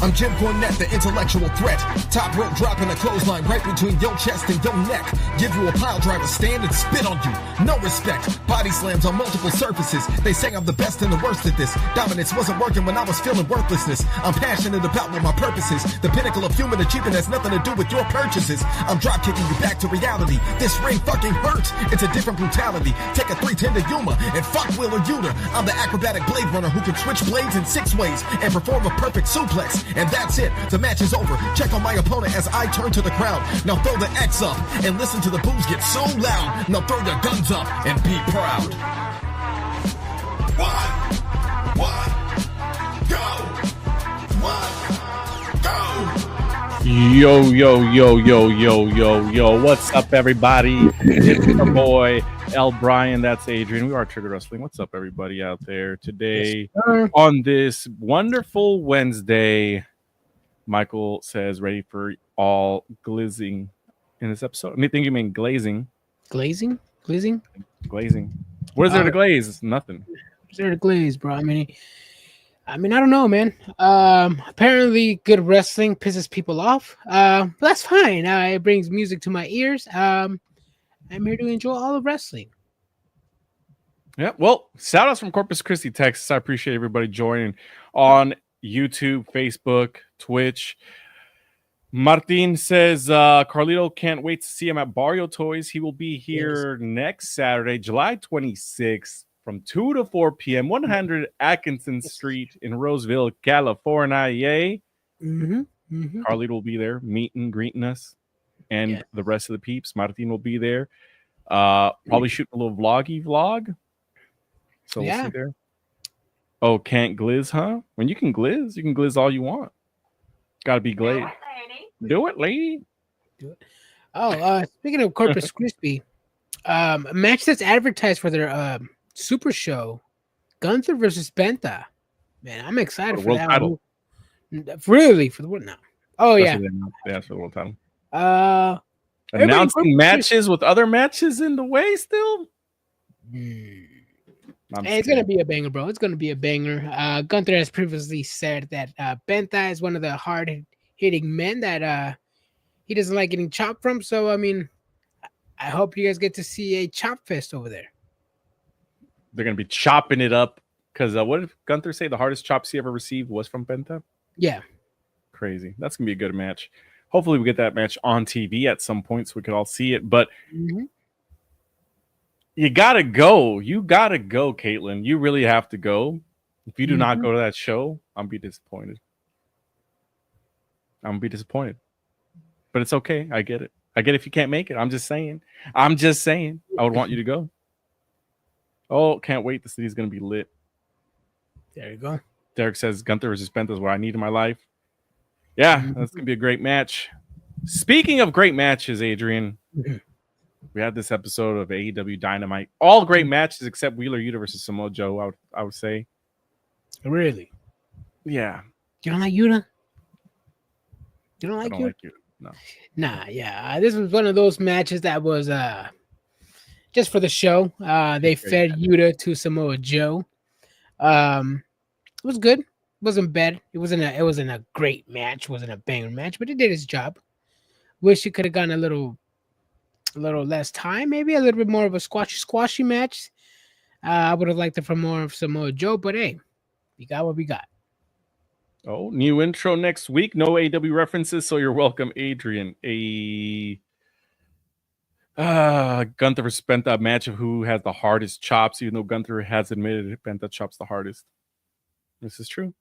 I'm Jim Cornette, the intellectual threat. Top rope dropping a clothesline right between your chest and your neck. Give you a pile driver stand and spit on you. No respect. Body slams on multiple surfaces. They say I'm the best and the worst at this. Dominance wasn't working when I was feeling worthlessness. I'm passionate about what my purpose is. The pinnacle of human achievement has nothing to do with your purchases. I'm drop kicking you back to reality. This ring fucking hurts. It's a different brutality. Take a 310 to Yuma and fuck Wheeler Yuta. I'm the acrobatic blade runner who can switch blades in 6 ways and perform a perfect suplex. And that's it. The match is over. Check on my opponent as I turn to the crowd. Now throw the X up and listen to the boos get so loud. Now throw your guns up and be proud. Yo, yo, yo, yo, yo, yo, yo. What's up, everybody? It's the boy, L. Brian. That's Adrian. We are Trigger Wrestling. What's up, everybody out there? Today, on this wonderful Wednesday, Michael says, ready for all glazing in this episode. I think you mean glazing. Glazing? Glazing? Glazing. What is there to glaze? It's nothing. What's there to glaze, bro? I mean, I don't know, man. Apparently, good wrestling pisses people off. But that's fine. It brings music to my ears. I'm here to enjoy all of wrestling. Yeah, well, shout outs from Corpus Christi, Texas. I appreciate everybody joining on YouTube, Facebook, Twitch. Martin says, Carlito can't wait to see him at Barrio Toys. He will be here next Saturday, July 26th. From 2 to 4 p.m., 100 Atkinson Street in Roseville, California. Yay. Carlito will be there, meeting, greeting us, and the rest of the peeps. Martin will be there. Probably shoot a little vlog. So we'll see there. Oh, can't gliz, huh? When you can gliz all you want. Gotta be glazed. Do it, lady. Do it. Oh, speaking of Corpus Christi, a match that's advertised for their Super Show, Gunther versus Penta. Man, I'm excited for that title. Really, for the world now. Oh, yeah. Yeah, for the world title. Announcing matches with other matches in the way still? It's going to be a banger, bro. It's going to be a banger. Gunther has previously said that Penta is one of the hard-hitting men that he doesn't like getting chopped from. So, I mean, I hope you guys get to see a chop fest over there. They're going to be chopping it up because what did Gunther say? The hardest chops he ever received was from Penta? Yeah. Crazy. That's going to be a good match. Hopefully we get that match on TV at some point so we can all see it. But you got to go. You got to go, Caitlin. You really have to go. If you do not go to that show, I'm going to be disappointed. But it's okay. I get it. I get if you can't make it. I'm just saying. I would want you to go. Oh, can't wait. The city's going to be lit. There you go. Derek says Gunther versus Penta is what I need in my life. Yeah, that's going to be a great match. Speaking of great matches, Adrian, we had this episode of AEW Dynamite. All great matches except Wheeler Yuta versus Samoa Joe, I would say. Really? Yeah. You don't like Yuta? You don't like Yuta? No. Nah, yeah. This was one of those matches that was just for the show. They fed Yuta to Samoa Joe. It was good. It wasn't bad. It wasn't a great match. It wasn't a banger match, but it did its job. Wish it could have gotten a little less time, maybe a little bit more of a squashy match. I would have liked it for more of Samoa Joe, but hey, we got what we got. Oh, new intro next week. No AEW references, so you're welcome, Adrian. Gunther versus Penta, match of who has the hardest chops, even though Gunther has admitted Penta chops the hardest. This is true.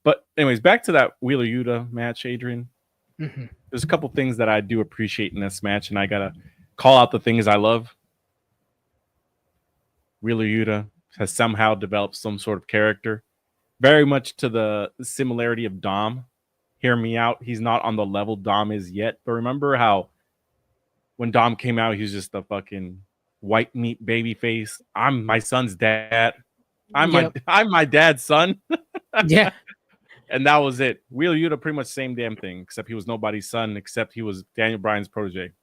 But anyways, back to that Wheeler Yuta match, Adrian. There's a couple things that I do appreciate in this match, and I got to call out the things I love. Wheeler Yuta has somehow developed some sort of character, very much to the similarity of Dom. Hear me out. He's not on the level Dom is yet, but remember how when Dom came out, he was just a fucking white meat baby face. I'm my son's dad. I'm my dad's son. Yeah. And that was it. Wheeler Yuta pretty much same damn thing, except he was nobody's son, except he was Daniel Bryan's protege.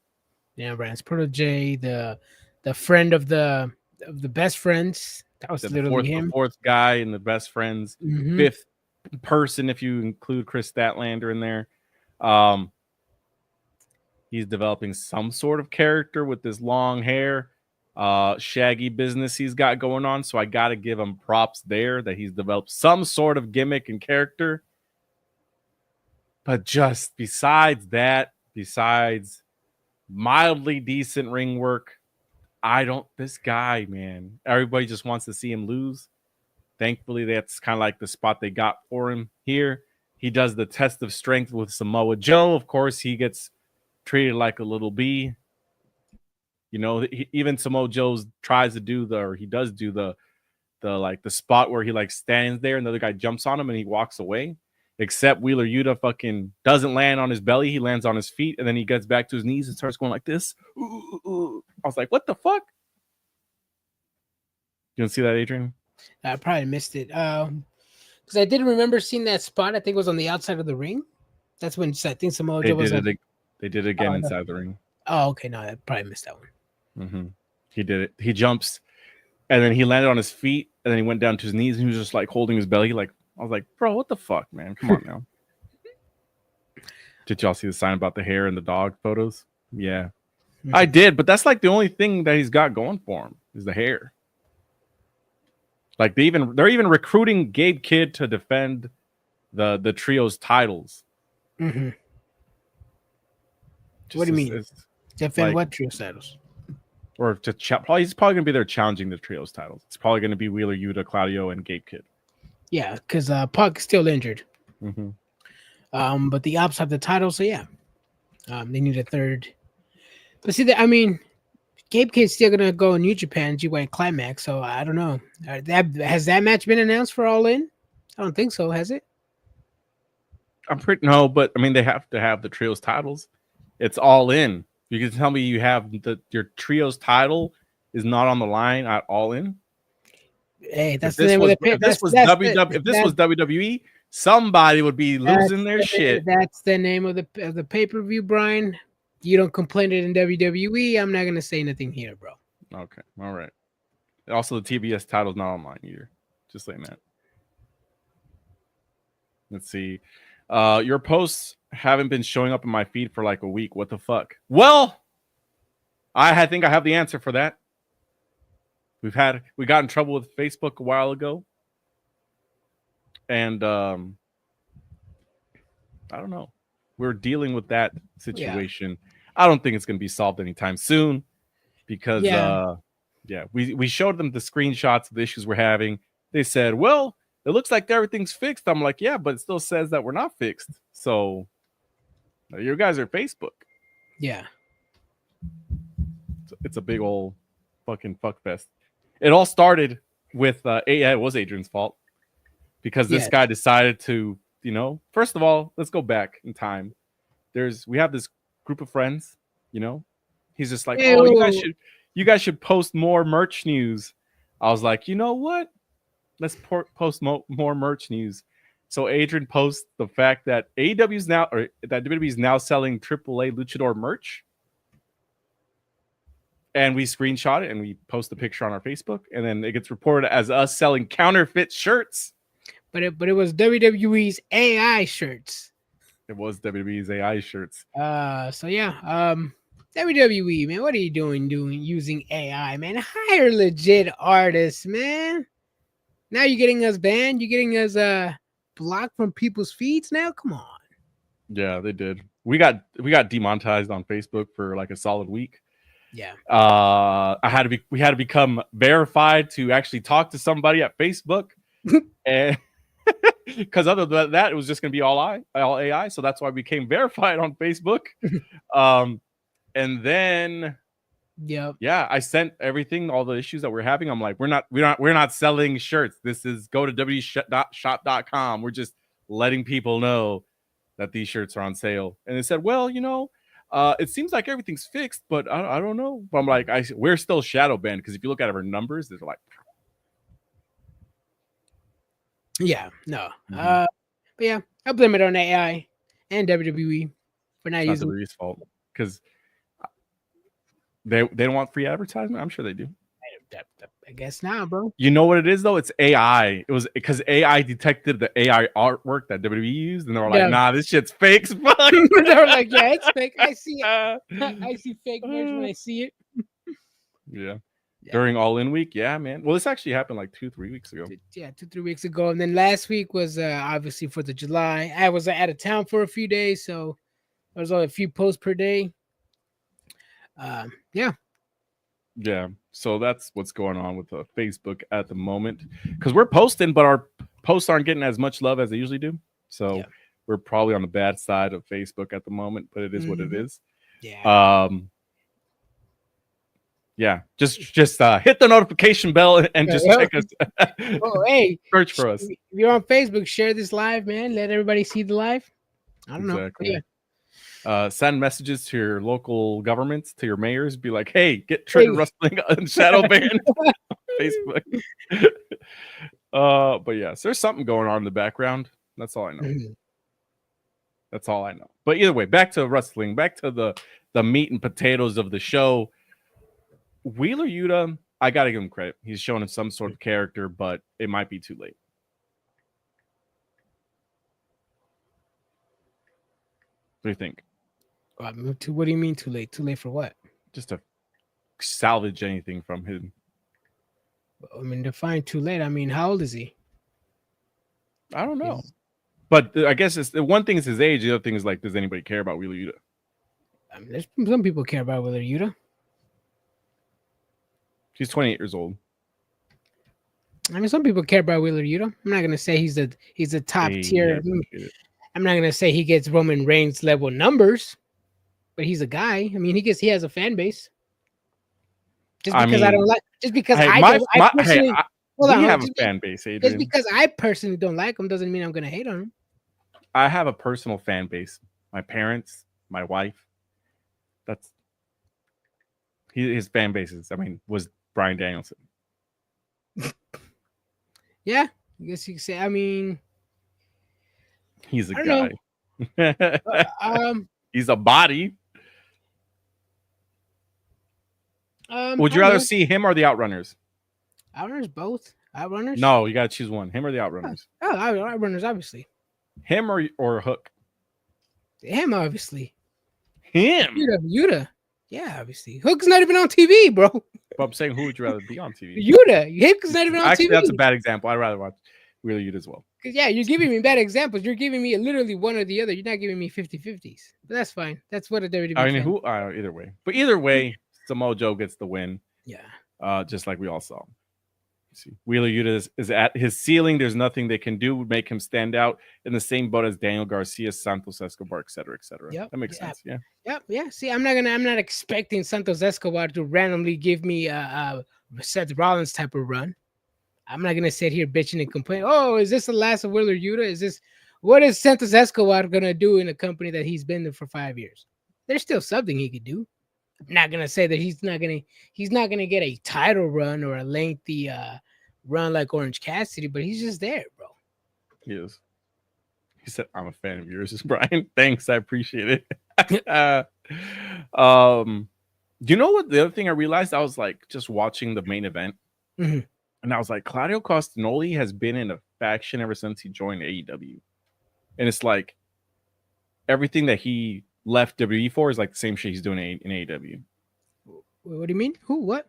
Daniel Bryan's protege, the friend of the best friends. That was literally him. The fourth guy and the best friends. Fifth person if you include Chris Statlander in there. He's developing some sort of character with this long hair, shaggy business he's got going on. So I got to give him props there that he's developed some sort of gimmick and character. But just besides mildly decent ring work, this guy, man, everybody just wants to see him lose. Thankfully, that's kind of like the spot they got for him here. He does the test of strength with Samoa Joe. Of course, he gets treated like a little bee. You know, even Samoa Joe tries to do the spot where he like stands there and the other guy jumps on him and he walks away. Except Wheeler Yuta fucking doesn't land on his belly. He lands on his feet and then he gets back to his knees and starts going like this. I was like, what the fuck? You don't see that, Adrian? I probably missed it. Because I didn't remember seeing that spot. I think it was on the outside of the ring. That's when I think Samoa Joe was like... They did it again inside the ring. Oh, okay. No, I probably missed that one. Mm-hmm. He did it. He jumps and then he landed on his feet and then he went down to his knees and he was just like holding his belly. Like, I was like, bro, what the fuck, man? Come on now. Did y'all see the sign about the hair and the dog photos? Yeah, I did. But that's like the only thing that he's got going for him is the hair. Like they're even recruiting Gabe Kidd to defend the trio's titles. Mm-hmm. What do you mean? Defend like, what trio's titles? Or to he's probably gonna be there challenging the trio's titles. It's probably gonna be Wheeler Yuta, Claudio, and Gabe Kidd. Yeah, because Puck is still injured. Mm-hmm. But the Ops have the title, so yeah. They need a third. But see, Gabe Kidd's still gonna go in New Japan G1 Climax, so I don't know. Has that match been announced for All In? I don't think so. Has it? No, but I mean they have to have the trios titles. It's All In. You can tell me you have your trios title is not on the line at All In. Hey, that's the name of the pit. If this was WWE, somebody would be losing their shit. That's the name of the pay-per-view, Brian. You don't complain it in WWE. I'm not gonna say nothing here, bro. Okay, all right. Also, the TBS title's not online either. Just saying that. Let's see. Your posts haven't been showing up in my feed for like a week. What the fuck? Well, I think I have the answer for that. We got in trouble with Facebook a while ago. And I don't know. We're dealing with that situation. Yeah. I don't think it's going to be solved anytime soon because we showed them the screenshots of the issues we're having. They said, well, it looks like everything's fixed. I'm like, yeah, but it still says that we're not fixed. So you guys are Facebook. Yeah. It's a big old fucking fuck fest. It all started with it was Adrian's fault because this guy decided to, first of all, let's go back in time. We have this group of friends, he's just like, oh, you guys should post more merch news. I was like, you know what? Let's post more merch news. So Adrian posts the fact that AEW is now, or that WWE is now selling AAA Luchador merch. And we screenshot it and we post the picture on our Facebook, and then it gets reported as us selling counterfeit shirts. But it was WWE's AI shirts. It was WWE's AI shirts. So yeah. WWE, man, what are you doing using AI, man? Hire legit artists, man. Now you're getting us banned. You're getting us blocked from people's feeds now. Come on. Yeah, they did. We got demonetized on Facebook for like a solid week. Yeah. We had to become verified to actually talk to somebody at Facebook, and because other than that, it was just gonna be all AI. So that's why we became verified on Facebook. And then, yeah, I sent everything, all the issues that we're having. I'm like, we're not selling shirts. This is go to wshop.com. We're just letting people know that these shirts are on sale. And they said, well, it seems like everything's fixed, but I don't know. But I'm like, we're still shadow banned because if you look at our numbers, they're like, yeah, no. But yeah, I blame it on AI and WWE for not using. WWE's fault because they don't want free advertisement. I'm sure they do. I guess not, bro. You know what it is though? It's AI. It was because AI detected the AI artwork that WWE used, and they were like, "Nah, this shit's fake." Fuck. They were like, "Yeah, it's fake. I see it. I see fake merch when I see it." Yeah. During All In Week, yeah, man. Well, this actually happened like 2-3 weeks ago. Yeah, 2-3 weeks ago, and then last week was obviously 4th of July. I was out of town for a few days, so there was only a few posts per day. Yeah, so that's what's going on with Facebook at the moment, because we're posting, but our posts aren't getting as much love as they usually do. So we're probably on the bad side of Facebook at the moment, but it is what it is. Yeah. Yeah, just hit the notification bell and just check us. Oh, hey, search for us. If you're on Facebook, share this live, man. Let everybody see the live. I don't know. Yeah. Send messages to your local governments, to your mayors. Be like, hey, get Trigger Wrestling and shadow banned on Facebook. But yeah, so there's something going on in the background. That's all I know. That's all I know. But either way, back to wrestling, back to the meat and potatoes of the show. Wheeler Yuta, I gotta give him credit. He's showing some sort of character, but it might be too late. What do you think? What do you mean too late? Too late for what? Just to salvage anything from him. I mean, define too late. I mean, how old is he? I don't know. But I guess it's the one thing is his age. The other thing is like, does anybody care about Wheeler Yuta? I mean, there's some people care about Wheeler Yuta. He's 28 years old. I mean, some people care about Wheeler Yuta. I'm not gonna say he's a top tier. I'm not gonna say he gets Roman Reigns level numbers, but he's a guy. I mean, he has a fan base. Just because I don't like, just because we have a fan base, Adrian. Just because I personally don't like him doesn't mean I'm gonna hate on him. I have a personal fan base. My parents, my wife. That's his fan bases. I mean, was Bryan Danielson. Yeah, I guess you could say. I mean, he's a guy. He's a body. Would you rather see him or the Outrunners? Outrunners, both. Outrunners? No, you gotta choose one. Him or the Outrunners? Outrunners, obviously. Him or Hook? Him, obviously. Him? Yuta. Yeah, obviously. Hook's not even on TV, bro. But I'm saying, who would you rather be on TV? Yuta. Hook's not even on Actually, TV. That's a bad example. I'd rather watch Wheeler Yuta as well. Yeah, you're giving me bad examples. You're giving me literally one or the other. You're not giving me 50-50s. But that's fine. That's what a WWE I mean, either way. But either way, Samoa Joe gets the win. Yeah. Just like we all saw. See, Wheeler Yuta is at his ceiling. There's nothing they can do to make him stand out in the same boat as Daniel Garcia, Santos Escobar, et cetera, et cetera. That makes sense. Yeah. Yeah. See, I'm not expecting Santos Escobar to randomly give me a Seth Rollins type of run. I'm not gonna sit here bitching and complain. Oh, is this the last of Wheeler Yuta? What is Santos Escobar gonna do in a company that he's been there for 5 years? There's still something he could do. I'm not gonna say that he's not gonna get a title run or a lengthy run like Orange Cassidy, but he's just there, bro. He is. He said, "I'm a fan of yours, Brian. Thanks, I appreciate it." You know what? The other thing I realized, I was like just watching the main event, and I was like, Claudio Castagnoli has been in a faction ever since he joined AEW, and it's like everything that he left WWE for is like the same shit he's doing in AEW. What do you mean? Who? What?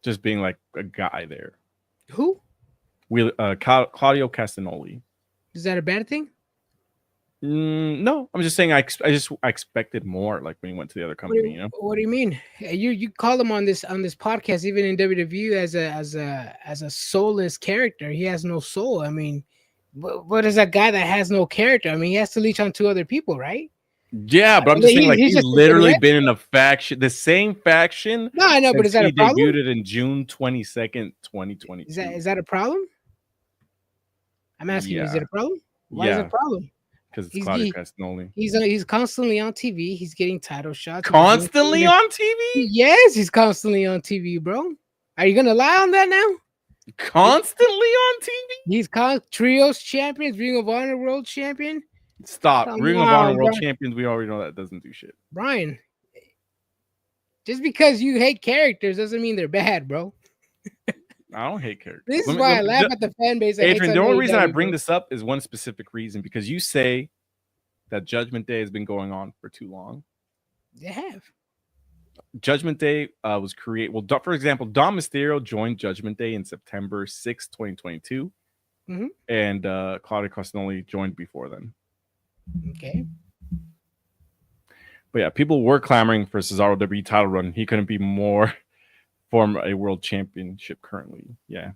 Just being like a guy there. Who? Claudio Castagnoli. Is that a bad thing? No, I'm just saying I expected more. Like when he went to the other company, What do you mean? You call him on this podcast, even in WWE as a soulless character. He has no soul. I mean, what is that guy that has no character? I mean, he has to leech on two other people, right? Yeah, but I'm just saying, like, he's literally been in a faction, the same faction. No, I know, but is that a problem? He debuted in June 22nd, 2020. Is that a problem? I'm asking you, is it a problem? Why is it a problem? Because it's Claudio Castagnoli. He's constantly on TV. He's getting title shots. Constantly on TV? Yes, he's constantly on TV, bro. Are you gonna lie on that now? Constantly on TV? He's trios champions, Ring of Honor world champion. Stop. Ring of Honor world champions, we already know that doesn't do shit. Brian, just because you hate characters doesn't mean they're bad, bro. I don't hate characters. This is why I laugh at the fan base. Adrian, the only reason I bring this up is one specific reason, because you say that Judgment Day has been going on for too long. They have. Judgment Day was created. Well, for example, Dom Mysterio joined Judgment Day in September 6, 2022. Mm-hmm. And Claudio Castagnoli joined before then. Okay. But yeah, people were clamoring for Cesaro WWE title run. He couldn't be more form a world championship currently. Yeah.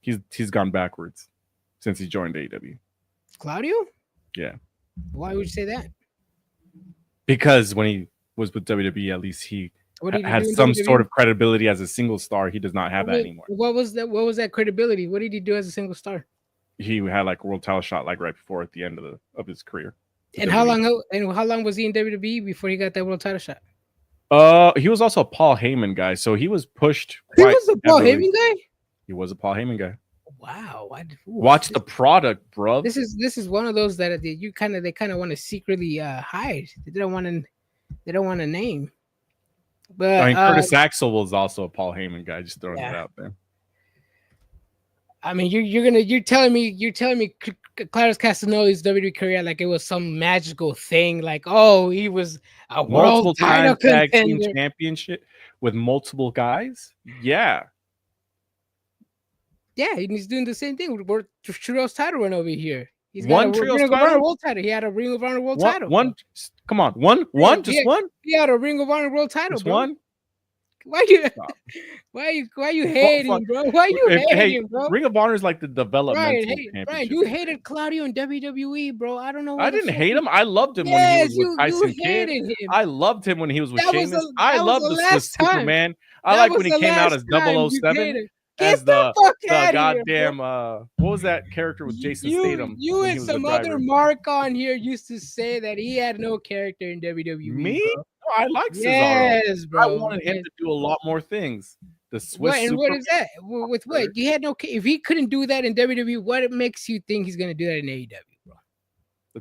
He's gone backwards since he joined AEW. Claudio? Yeah. Why would you say that? Because when he was with WWE, at least he had some sort of credibility as a single star. He does not have that anymore. What was that? What was that credibility? What did he do as a single star? He had like a world title shot like right before at the end of his career. And how long? And how long was he in WWE before he got that world title shot? He was also a Paul Heyman guy, so he was pushed. He was a Paul Heyman guy. He was a Paul Heyman guy. Wow! Watch the product, bro. This is one of those that they kind of want to secretly hide. They don't want to name. But I mean, Curtis Axel was also a Paul Heyman guy. Just throwing it out there. I mean, you're telling me Claudio Castagnoli's WWE career like it was some magical thing, like he was a world title tag team championship with multiple guys. Yeah, and he's doing the same thing with Trios title run over here. He's got a Ring of Honor world title. He had a Ring of Honor world title. One. Just one. He had a Ring of Honor world title, just bro. One. Why you hating, bro? Why you hating, bro? Ring of Honor is like the developmental championship. Brian, you hated Claudio in WWE, bro. I don't know. I didn't hate him. I loved him when he was with Tyson Kidd. I loved him when he was with Sheamus. I loved the Swiss Superman. I like when he came out as 007. As the goddamn what was that character with Jason Statham? You and some other mark on here used to say that he had no character in WWE. Me? Bro. I like Cesaro. Yes, bro. I wanted him to do a lot more things. The Swiss and what is that? With what? You had no. If he couldn't do that in WWE, what makes you think he's going to do that in AEW, bro?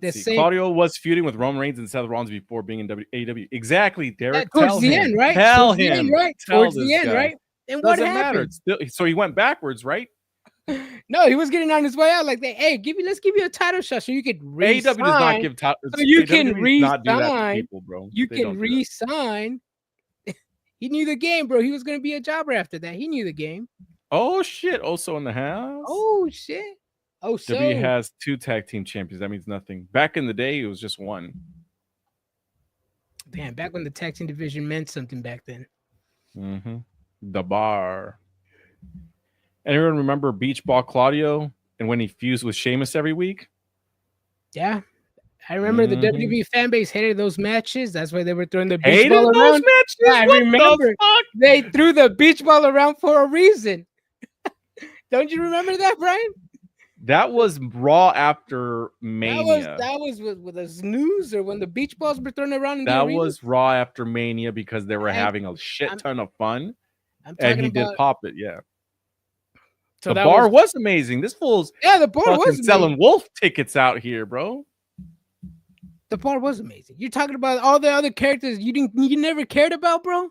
Let's see. Claudio was feuding with Roman Reigns and Seth Rollins before being in AEW. Exactly, Derek. Towards the end, right? Tell him. Towards the end, right? And what happened? So he went backwards, right? No, he was getting on his way out. Like, hey, let's give you a title shot so you could re-sign. AEW does not give titles. So you can re-sign. People, bro. You can re-sign. He knew the game, bro. He was going to be a jobber after that. He knew the game. Oh shit! Also in the house. Oh shit! Oh, so WWE has 2 tag team champions. That means nothing. Back in the day, it was just 1. Man, back when the tag team division meant something back then. Mm-hmm. The Bar. Anyone remember Beach Ball Claudio and when he fused with Sheamus every week? Yeah. I remember the WWE fan base hated those matches. That's why they were throwing the beach ball around. Matches? I remember they threw the beach ball around for a reason. Don't you remember that, Brian? That was Raw after Mania. That was with a snooze or when the beach balls were thrown around in the arena? That was Raw after Mania because they were having a shit ton of fun. And he did pop it, yeah. So the bar was amazing. This fool's the bar was selling wolf tickets out here, bro. The bar was amazing. You're talking about all the other characters you never cared about, bro.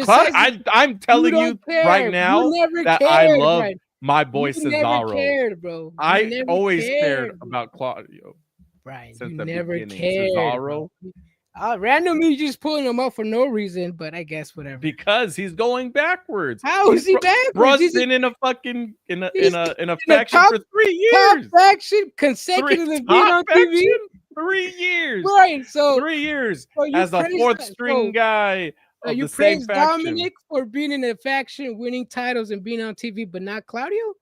I'm telling you right now that I love my boy Cesaro. Cared, bro. I always cared about Claudio. Brian, you never cared. Cesaro. Randomly just pulling him up for no reason, but I guess whatever. Because he's going backwards. How is he backwards? Bro's been in a fucking in a faction for 3 years. Top faction consecutively being on TV. 3 years. Right. So 3 years as a 4th string guy. You praise Dominic for being in a faction, winning titles, and being on TV, but not Claudio?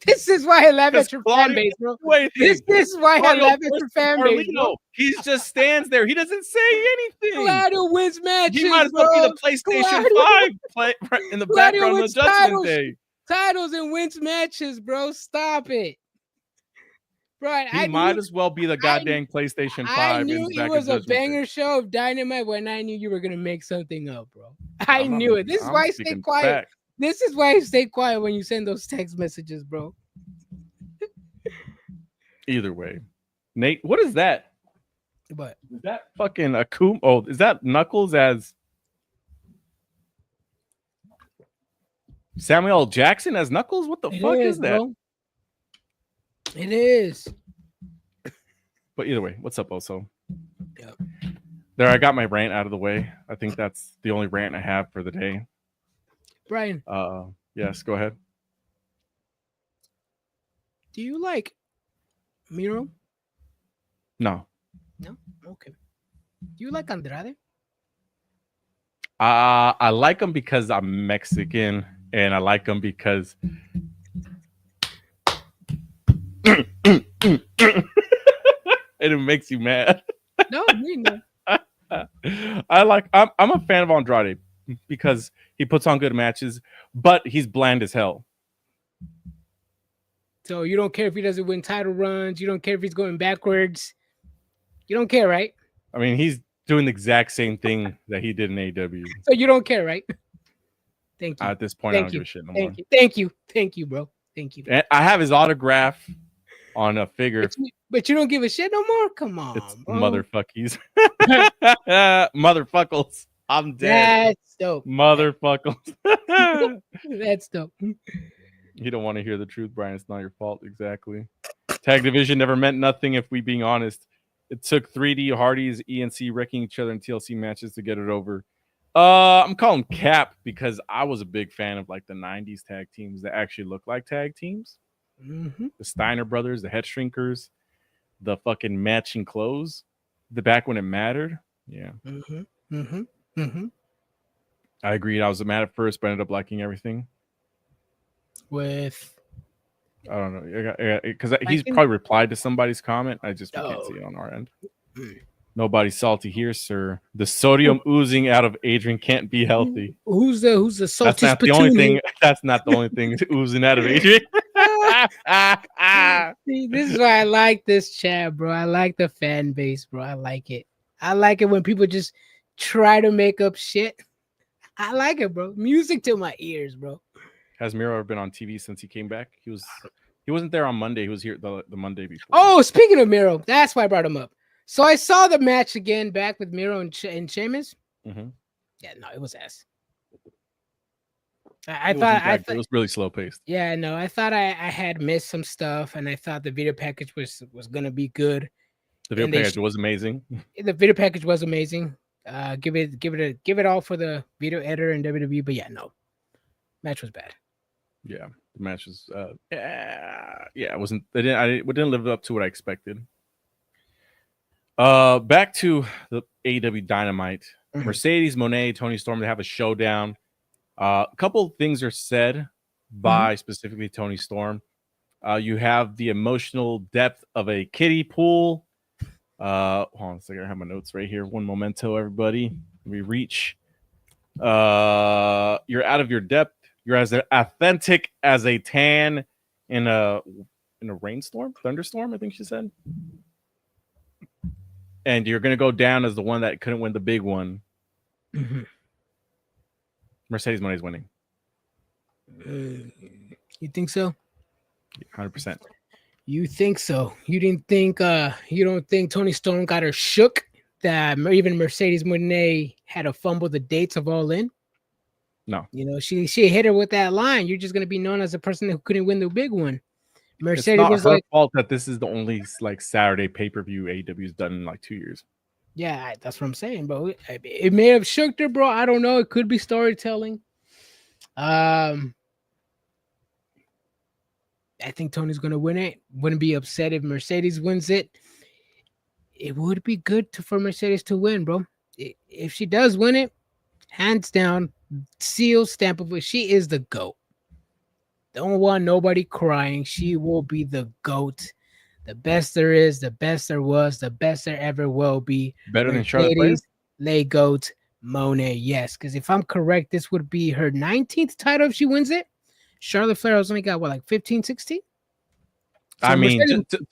This is why I laugh at your fan base, bro. This is why I laugh at your fan base, bro. He just stands there. He doesn't say anything. Claudio wins matches, He might as well be the PlayStation 5 play in the background of Judgment Day. Titles and wins matches, bro. Stop it. Right, he might as well be the goddamn PlayStation 5. I knew it was a banger show of Dynamite when I knew you were going to make something up, bro. I knew it. This is why I stay quiet. This is why I stay quiet when you send those text messages, bro. Either way. Nate, what is that? What? Is that fucking Akuma? Oh, is that Knuckles as... Samuel L. Jackson as Knuckles? What the fuck is that? Bro. It is. But either way, what's up, Oso? Yep. There, I got my rant out of the way. I think that's the only rant I have for the day. Brian. Yes, go ahead. Do you like Miro? No. No? Okay. Do you like Andrade? I like him because I'm Mexican, and I like him because and it makes you mad. No, me no. I'm a fan of Andrade because he puts on good matches, but he's bland as hell. So you don't care if he doesn't win title runs. You don't care if he's going backwards. You don't care, right? I mean, he's doing the exact same thing that he did in AEW. So you don't care, right? Thank you. At this point, I don't give a shit no more. Thank you, bro. Thank you. And I have his autograph on a figure. But you don't give a shit no more? Come on, it's bro. Motherfuckies. Motherfuckles. I'm dead. That's dope. Motherfuckles. That's dope. You don't want to hear the truth, Brian. It's not your fault. Exactly. Tag division never meant nothing, if we being honest. It took 3D, Hardy's, ENC wrecking each other in TLC matches to get it over. I'm calling cap because I was a big fan of like the 90s tag teams that actually look like tag teams. Mm-hmm. The Steiner brothers, the Head Shrinkers, the fucking matching clothes. The back when it mattered. Yeah. Mm-hmm. Mm-hmm. Mm-hmm. I agreed. I was mad at first, but ended up liking everything. With I don't know, because he's probably replied to somebody's comment. I just can't see it on our end. Nobody's salty here, sir. The sodium oozing out of Adrian can't be healthy. Who's the salty? That's not the only thing. That's not the only thing oozing out of Adrian. See, this is why I like this chat, bro. I like the fan base, bro. I like it. I like it when people just try to make up shit. I like it, bro. Music to my ears, bro. Has Miro ever been on TV since he came back? He wasn't there on Monday. He was here the Monday before. Oh, speaking of Miro, that's why I brought him up. So I saw the match again back with Miro and Sheamus. Mm-hmm. Yeah, no, it was ass. I thought it was really slow paced. Yeah, no, I thought I had missed some stuff, and I thought the video package was gonna be good. The video package was amazing. The video package was amazing. Give it all for the video editor in WWE, but yeah, no, match was bad. Yeah, the match was it wasn't. It didn't live up to what I expected. Back to the AEW Dynamite. Mm-hmm. Mercedes Moné, Toni Storm, they have a showdown. A couple things are said by specifically Toni Storm. You have the emotional depth of a kiddie pool. Hold on a second, I have my notes right here. One momento, everybody. We reach. You're out of your depth. You're as authentic as a tan in a thunderstorm, I think she said. And you're gonna go down as the one that couldn't win the big one. Mm-hmm. Mercedes Moné is winning. You think so? 100%. You think so? You don't think Toni Storm got her shook that even Mercedes Moné had to fumble the dates of All In? No. You know, she hit her with that line. You're just gonna be known as a person who couldn't win the big one. Mercedes it's not was her fault that this is the only like Saturday pay-per-view AEW's done in like 2 years. Yeah, that's what I'm saying, bro. It may have shook her, bro. I don't know. It could be storytelling. I think Tony's gonna win it. Wouldn't be upset if Mercedes wins it. It would be good for Mercedes to win, bro. If she does win it, hands down, seal stamp of it. She is the GOAT. Don't want nobody crying. She will be the GOAT. The best there is, the best there was, the best there ever will be. Better than Charlotte Flair? Lay GOAT, Moné, yes. Because if I'm correct, this would be her 19th title if she wins it. Charlotte Flair has only got, 15, 16? So I mean,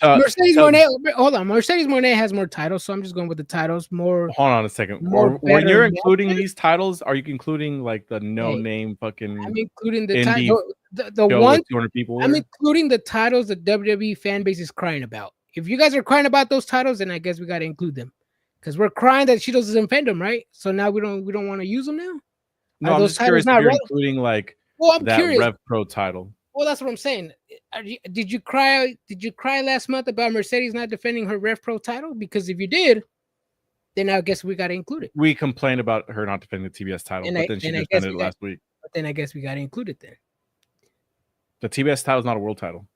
Mercedes Moné. Hold on, Mercedes Moné has more titles, so I'm just going with the titles. More. Hold on a second. When you're including these titles, are you including like the no-name fucking? I'm including the title. The one 200 people. I'm including the titles the WWE fan base is crying about. If you guys are crying about those titles, then I guess we got to include them because we're crying that she doesn't defend them, right? So now we don't want to use them now. No, I'm just curious if you're including like Well, I'm that curious. Rev Pro title. Well, that's what I'm saying. Did you cry? Did you cry last month about Mercedes not defending her Rev Pro title? Because if you did, then I guess we got to include it. We complained about her not defending the TBS title, but then she defended it last week. But then I guess we got to include it then. The TBS title is not a world title.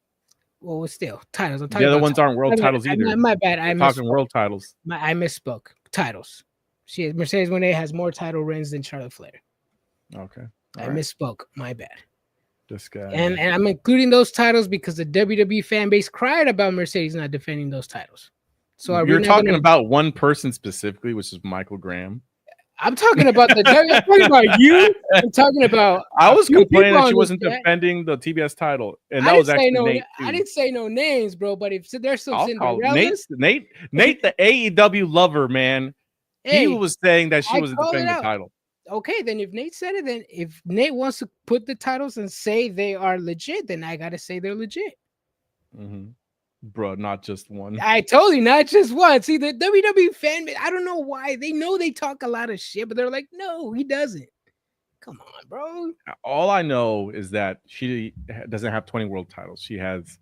Well, still titles. The other ones aren't world titles either. My bad. I'm talking world titles. I misspoke. Titles. Mercedes Moné has more title reigns than Charlotte Flair. Okay. I misspoke. My bad. This guy. And I'm including those titles because the WWE fan base cried about Mercedes not defending those titles. So you're talking about one person specifically, which is Michael Graham. I'm talking about I'm talking about you. I'm talking about. I was complaining that she wasn't defending the TBS title, and that was actually Nate. I didn't say no names, bro. But if there's some Cinderellas, Nate, the AEW lover, man, he was saying that she wasn't defending the title. Okay, then if Nate said it, then if Nate wants to put the titles and say they are legit, then I gotta say they're legit. Mm-hmm. Bro, not just one. I told you, not just one. See, the WWE fan base, I don't know why. They know they talk a lot of shit, but they're like, no, he doesn't. Come on, bro. All I know is that she doesn't have 20 world titles. She has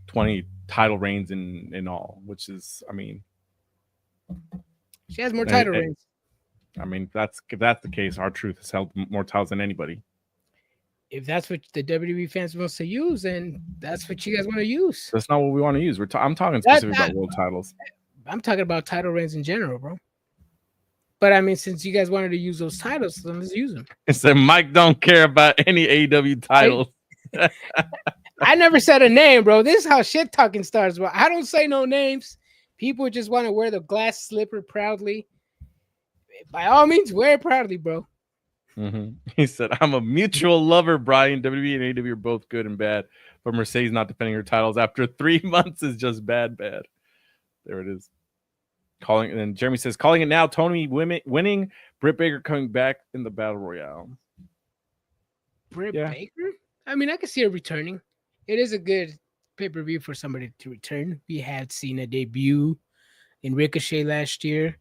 20 title reigns in all, which is, I mean, she has more title reigns. I mean, if that's the case, R-Truth has held more titles than anybody. If that's what the WWE fans wants to use, then that's what you guys want to use. That's not what we want to use. I'm talking specifically about world titles. I'm talking about title reigns in general, bro. But I mean, since you guys wanted to use those titles, then let's use them. It said Mike don't care about any AEW titles. I never said a name, bro. This is how shit talking starts, bro. I don't say no names. People just want to wear the glass slipper proudly. By all means, wear it proudly, bro. Mm-hmm. He said, I'm a mutual lover, Brian. WWE and AEW are both good and bad, but Mercedes not defending her titles after 3 months is just bad. There it is. Calling, and then Jeremy says, calling it now, Tony winning, Britt Baker coming back in the Battle Royale. Britt Baker? I mean, I can see her returning. It is a good pay-per-view for somebody to return. We had seen a debut in Ricochet last year.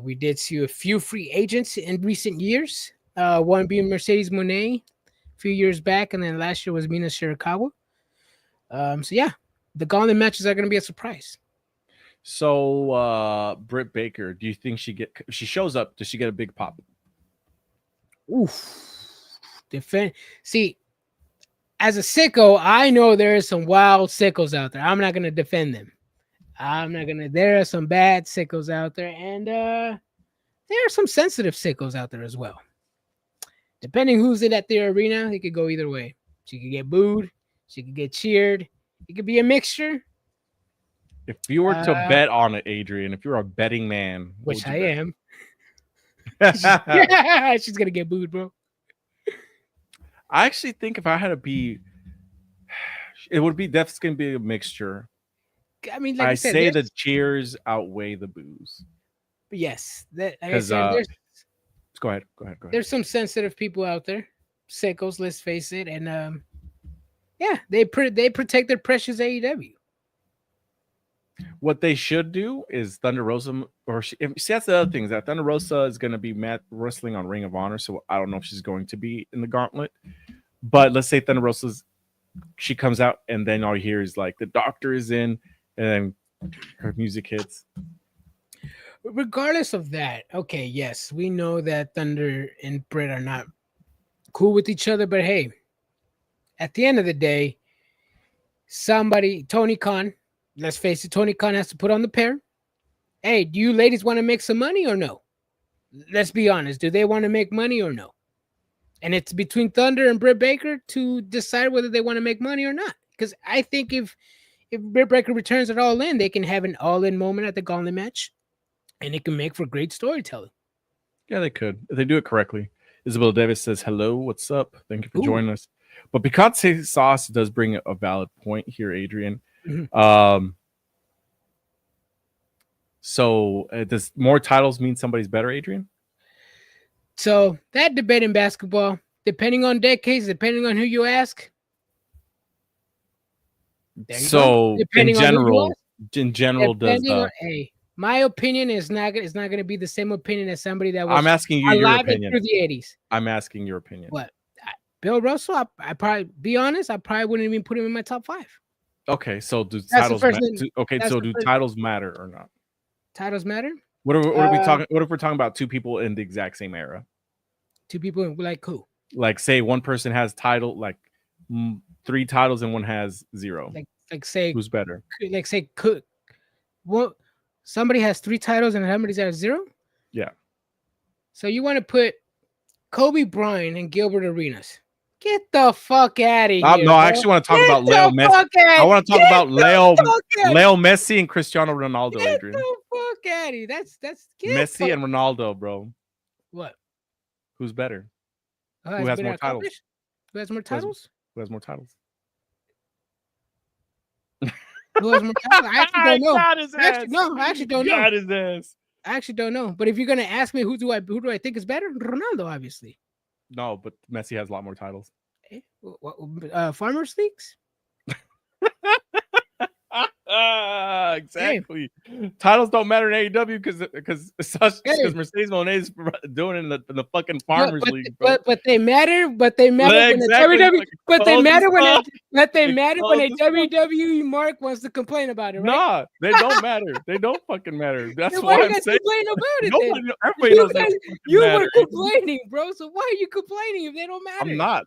We did see a few free agents in recent years. One being Mercedes Moné a few years back, and then last year was Mina Shirakawa. So yeah, the gauntlet matches are going to be a surprise. So Britt Baker, do you think she shows up? Does she get a big pop? Oof. See, as a sicko, I know there are some wild sickos out there. I'm not going to defend them. There are some bad sickos out there, and there are some sensitive sickos out there as well. Depending who's in at the arena, it could go either way. She could get booed, she could get cheered, it could be a mixture. If you were to bet on it, Adrian, if you're a betting man, which I am, she's gonna get booed, bro. I actually think if I had to be, it would be definitely gonna be a mixture. I mean, like I said, say the cheers outweigh the boos. Yes, go ahead. There's some sensitive people out there, sickos. Let's face it, and they protect their precious AEW. What they should do is Thunder Rosa, that's the other thing, is that Thunder Rosa is going to be wrestling on Ring of Honor, so I don't know if she's going to be in the gauntlet. But let's say Thunder Rosa's, she comes out, and then all you hear is like the doctor is in, and then her music hits. Regardless of that, okay, yes, we know that Thunder and Britt are not cool with each other, but hey, at the end of the day, Tony Khan, let's face it, Tony Khan has to put on the pair. Hey, do you ladies want to make some money or no? Let's be honest. Do they want to make money or no? And it's between Thunder and Britt Baker to decide whether they want to make money or not. Because I think if Britt Baker returns it all in, they can have an all-in moment at the gauntlet match, and it can make for great storytelling. Yeah, they could. If they do it correctly. Isabel Davis says, hello, what's up? Thank you for joining us. But Picante Sauce does bring a valid point here, Adrian. Mm-hmm. So does more titles mean somebody's better, Adrian? So that debate in basketball, depending on decades, depending on who you ask. So in general, does my opinion is not going to be the same opinion as somebody that was I'm asking you your opinion through the 80s. I'm asking your opinion. What? Bill Russell, I probably be honest, I probably wouldn't even put him in my top 5. Okay, so do That's the titles first matter? thing. Okay, That's so the do first titles matter or not? titles matter. What are we talking? What if we're talking about two people in the exact same era? Two people like who? Like, say one person has title, like 3 titles, and one has 0. Like say Who's better? Like say could what? Somebody has 3 titles and somebody has 0. Yeah. So you want to put Kobe Bryant and Gilbert Arenas? Get the fuck out of here! No, bro. I actually want to talk about Leo Messi. I want to talk about Leo Messi and Cristiano Ronaldo. Get Adrian, the fuck out of here! That's Messi and Ronaldo, bro. What? Who's better? Who has more titles? Who has more titles? Who has more titles? Who has more titles? I actually don't know. I actually don't know. God his ass. I actually don't know. But if you're gonna ask me who do I think is better, Ronaldo, obviously. No, but Messi has a lot more titles. Farmers leagues. Exactly. Hey. Titles don't matter in AEW because Mercedes Moné is doing it in the fucking Farmers League. Bro. But they matter. But they matter exactly. When they matter when a WWE mark wants to complain about it, right? Nah, they don't matter. They don't fucking matter. That's why I'm saying. Complain about it. Everybody knows that. You were complaining, bro. So why are you complaining if they don't matter? I'm not.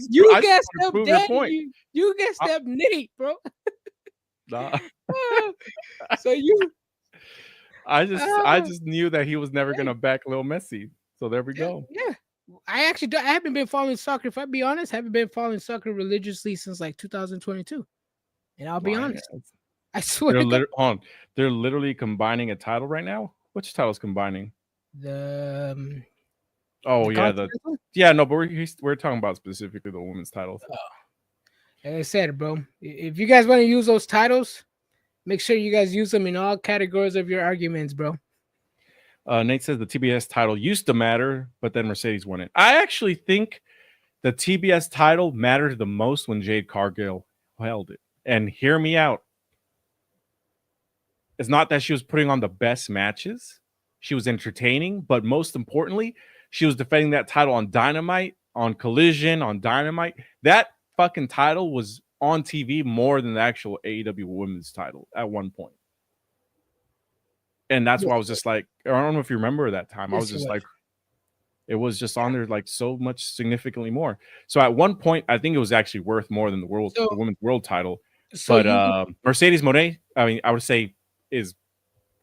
You gassed up Daddy. You gassed up Nate, bro. Nah. So I just knew that he was never gonna back Lil Messi. So there we go. Yeah. I haven't been following soccer. If I be honest, I haven't been following soccer religiously since like 2022. And I'll be honest. I swear. They're literally combining a title right now. Which title is combining? But we're talking about specifically the women's titles. Oh. Like I said, bro, if you guys want to use those titles, make sure you guys use them in all categories of your arguments, bro. Nate says the TBS title used to matter, but then Mercedes won it. I actually think the TBS title mattered the most when Jade Cargill held it. And hear me out. It's not that she was putting on the best matches. She was entertaining, but most importantly, she was defending that title on Dynamite, on Collision, on Dynamite. That fucking title was on TV more than the actual AEW women's title at one point. And that's why I was just like, I don't know if you remember that time. I was just like, it was just on there like so much significantly more. So at one point, I think it was actually worth more than the women's world title. But Mercedes Moné, I mean, I would say is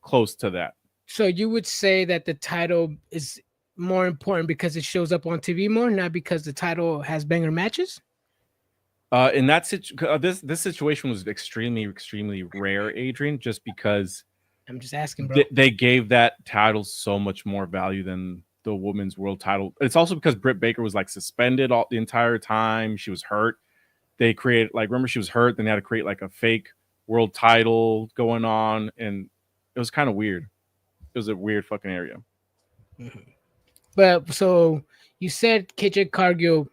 close to that. So you would say that the title is more important because it shows up on TV more, not because the title has banger matches? In that this situation was extremely rare, Adrian, just because I'm just asking, bro. They gave that title so much more value than the women's world title. It's also because Britt Baker was like suspended the entire time. She was hurt. They created remember she was hurt. Then they had to create like a fake world title going on, and it was kind of weird. It was a weird fucking area. Mm-hmm. But so you said KJ Cargill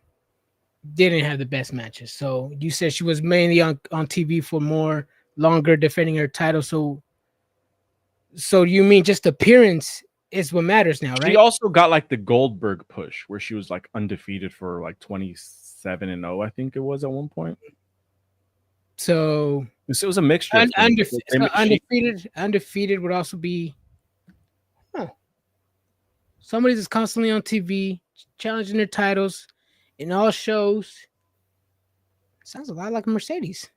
didn't have the best matches. So you said she was mainly on TV for more longer defending her title. So you mean just appearance is what matters now, right? She also got like the Goldberg push where she was like undefeated for like 27-0, I think it was at one point. So it was a mixture. Undefeated would also be somebody that's constantly on TV challenging their titles in all shows. Sounds a lot like Mercedes.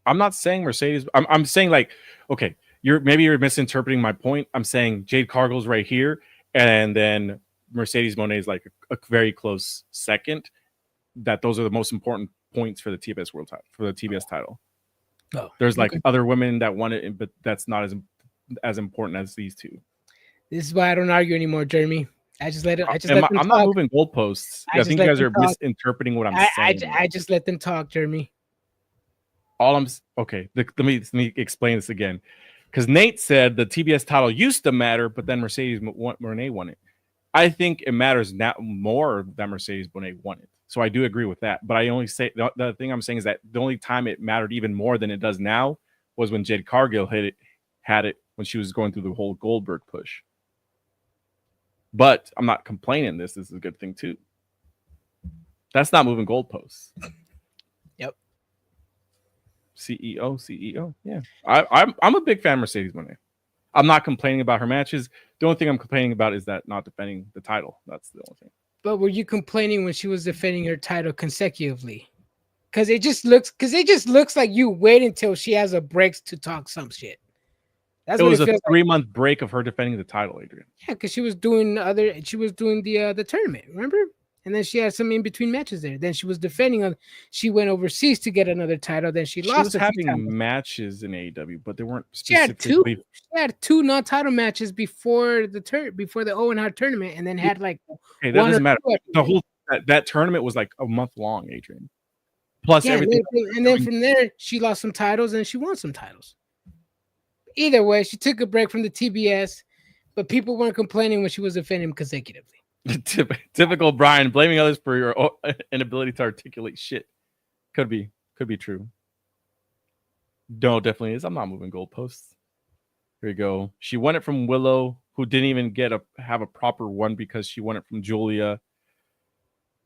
I'm not saying Mercedes. I'm saying like, okay, you're misinterpreting my point. I'm saying Jade Cargill's right here, and then Mercedes Moné is like a very close second. That those are the most important points for the TBS world title, for the TBS title. Oh, there's like other women that won it, but that's not as important as these two. This is why I don't argue anymore, Jeremy. I just let it. I'm not moving goalposts. I think you guys are misinterpreting what I'm saying. I just let them talk, Jeremy. Okay. Let me explain this again, because Nate said the TBS title used to matter, but then Mercedes Moné won it. I think it matters now more that Mercedes Moné won it. So I do agree with that. But I only say the thing I'm saying is that the only time it mattered even more than it does now was when Jade Cargill had it when she was going through the whole Goldberg push. But I'm not complaining. This is a good thing too. That's not moving goalposts. Yep. CEO. Yeah. I'm a big fan of Mercedes Moné. I'm not complaining about her matches. The only thing I'm complaining about is that not defending the title. That's the only thing. But were you complaining when she was defending her title consecutively? Because it just looks like you wait until she has a break to talk some shit. That's it what was it a feels 3-month break of her defending the title, Adrian. Yeah, because she was doing the tournament, remember? And then she had some in between matches there. Then she was defending. She went overseas to get another title. Then she lost. She was having matches in AEW, but they weren't specifically. She had two non-title matches before the Owen Hart tournament, and then had like. Hey, that doesn't matter. The whole that tournament was like a month long, Adrian. Plus everything. And then from there, she lost some titles and she won some titles. Either way, she took a break from the TBS, but people weren't complaining when she was defending him consecutively. Typical Brian, blaming others for your inability to articulate shit. Could be true. No, definitely is. I'm not moving goalposts. Here you go. She won it from Willow, who didn't even have a proper one because she won it from Julia.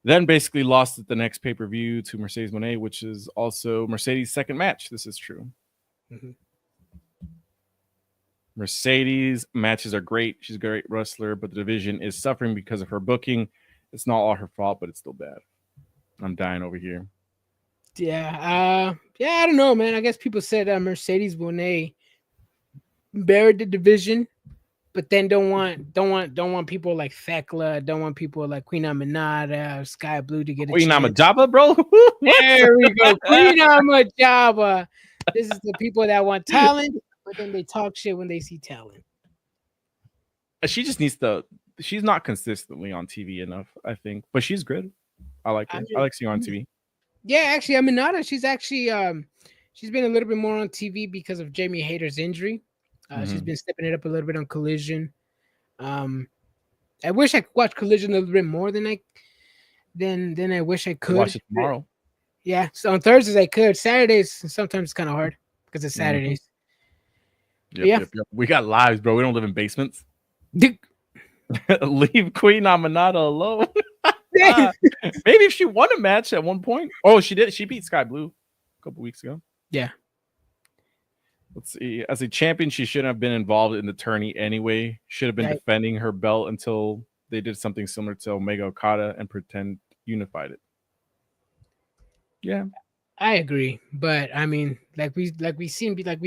Then basically lost at the next pay-per-view to Mercedes Moné, which is also Mercedes' second match. This is true. Mm-hmm. Mercedes matches are great. She's a great wrestler, but the division is suffering because of her booking. It's not all her fault, but it's still bad. I'm dying over here. Yeah, I don't know, man. I guess people said Mercedes Moné buried the division, but then don't want people like Thekla, don't want people like Queen Aminata, Sky Blue to get a Queen chance. Amajaba, bro. There we go, Queen Amajaba. This is the people that want talent. But then they talk shit when they see talent. She just needs to. She's not consistently on TV enough, I think. But she's good. I like her. I like seeing her on TV. Yeah, actually, Aminata, she's actually she's been a little bit more on TV because of Jamie Hayter's injury. She's been stepping it up a little bit on Collision. I wish I could watch Collision a little bit more than I wish I could. Watch it tomorrow. Yeah, so on Thursdays I could. Saturdays sometimes it's kind of hard because it's Saturdays. Yep. We got lives, bro. We don't live in basements. Leave Queen Aminata alone. Maybe if she won a match at one point. Oh, she did. She beat Sky Blue a couple weeks ago. Yeah. Let's see. As a champion, she shouldn't have been involved in the tourney anyway. Should have been defending her belt until they did something similar to Omega Okada and pretend unified it. Yeah. I agree, but I mean, like we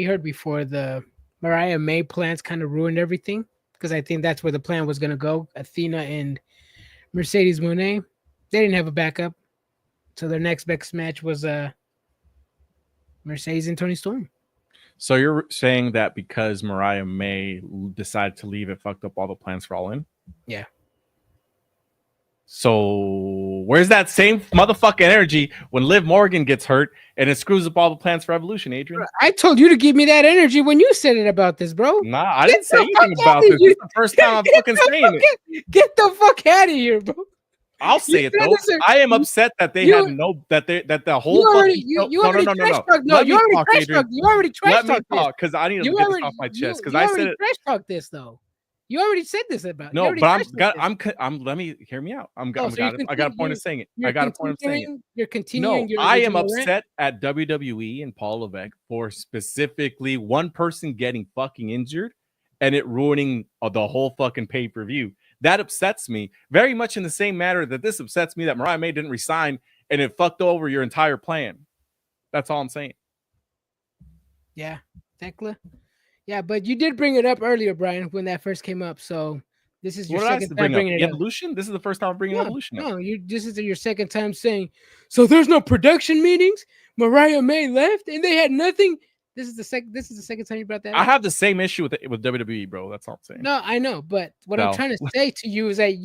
heard before, the Mariah May plans kind of ruined everything because I think that's where the plan was going to go. Athena and Mercedes Moné, they didn't have a backup, so their next match was Mercedes and Toni Storm. So you're saying that because Mariah May decided to leave, it fucked up all the plans for All In? Yeah. So where's that same motherfucking energy when Liv Morgan gets hurt and it screws up all the plans for Evolution, Adrian? I told you to give me that energy when you said it about this, bro. Nah, I didn't say anything about this. This is the first time I'm fucking saying it. Get the fuck out of here, bro. I'll say it though. I am upset that they had that the whole no. You already trash talked. Let me talk because I need to get this off my chest because I said it. Trash talk this though. You already said this about no, but I'm. Let me hear me out. I got a point of saying it. I got a point of saying it. You're continuing. No, I am upset at WWE and Paul Levesque for specifically one person getting fucking injured and it ruining the whole fucking pay-per-view. That upsets me very much in the same manner that this upsets me that Mariah May didn't resign and it fucked over your entire plan. That's all I'm saying. Yeah, Thekla. Yeah, but you did bring it up earlier, Brian, when that first came up. So this is your second time bringing it up. Evolution? This is the first time I'm bringing Evolution up. No, this is your second time saying, so there's no production meetings? Mariah May left and they had nothing? This is the second time you brought that up. I have the same issue with WWE, bro. That's all I'm saying. No, I know, but what I'm trying to say to you is that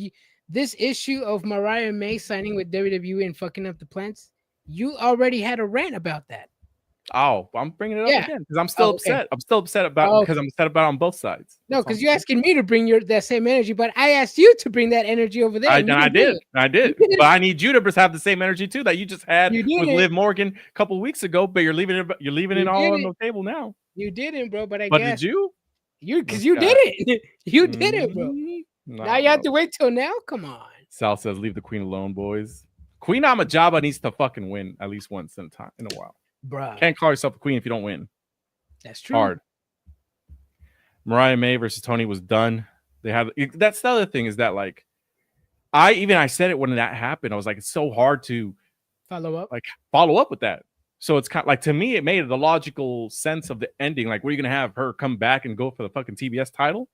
this issue of Mariah May signing with WWE and fucking up the plans, you already had a rant about that. Oh, I'm bringing it up again because I'm still upset. I'm still upset about because I'm upset about it on both sides. No, because you're asking me to bring that same energy, but I asked you to bring that energy over there. I did. But I need you to have the same energy too that you just had with Liv Morgan a couple of weeks ago. But you're leaving it all on the table now. You didn't, bro. But did you? Because you did it. You did it, bro. Now you have to wait till now. Come on. Sal says, "Leave the queen alone, boys." Queen Amajaba needs to fucking win at least once in a while. Bruh. Can't call yourself a queen if you don't win. That's true. Hard. Mariah May versus Tony was done. That's the other thing is that like I said it when that happened. I was like, it's so hard to follow up with that. So it's kind of like, to me, it made the logical sense of the ending. Like, what are you gonna have her come back and go for the fucking TBS title?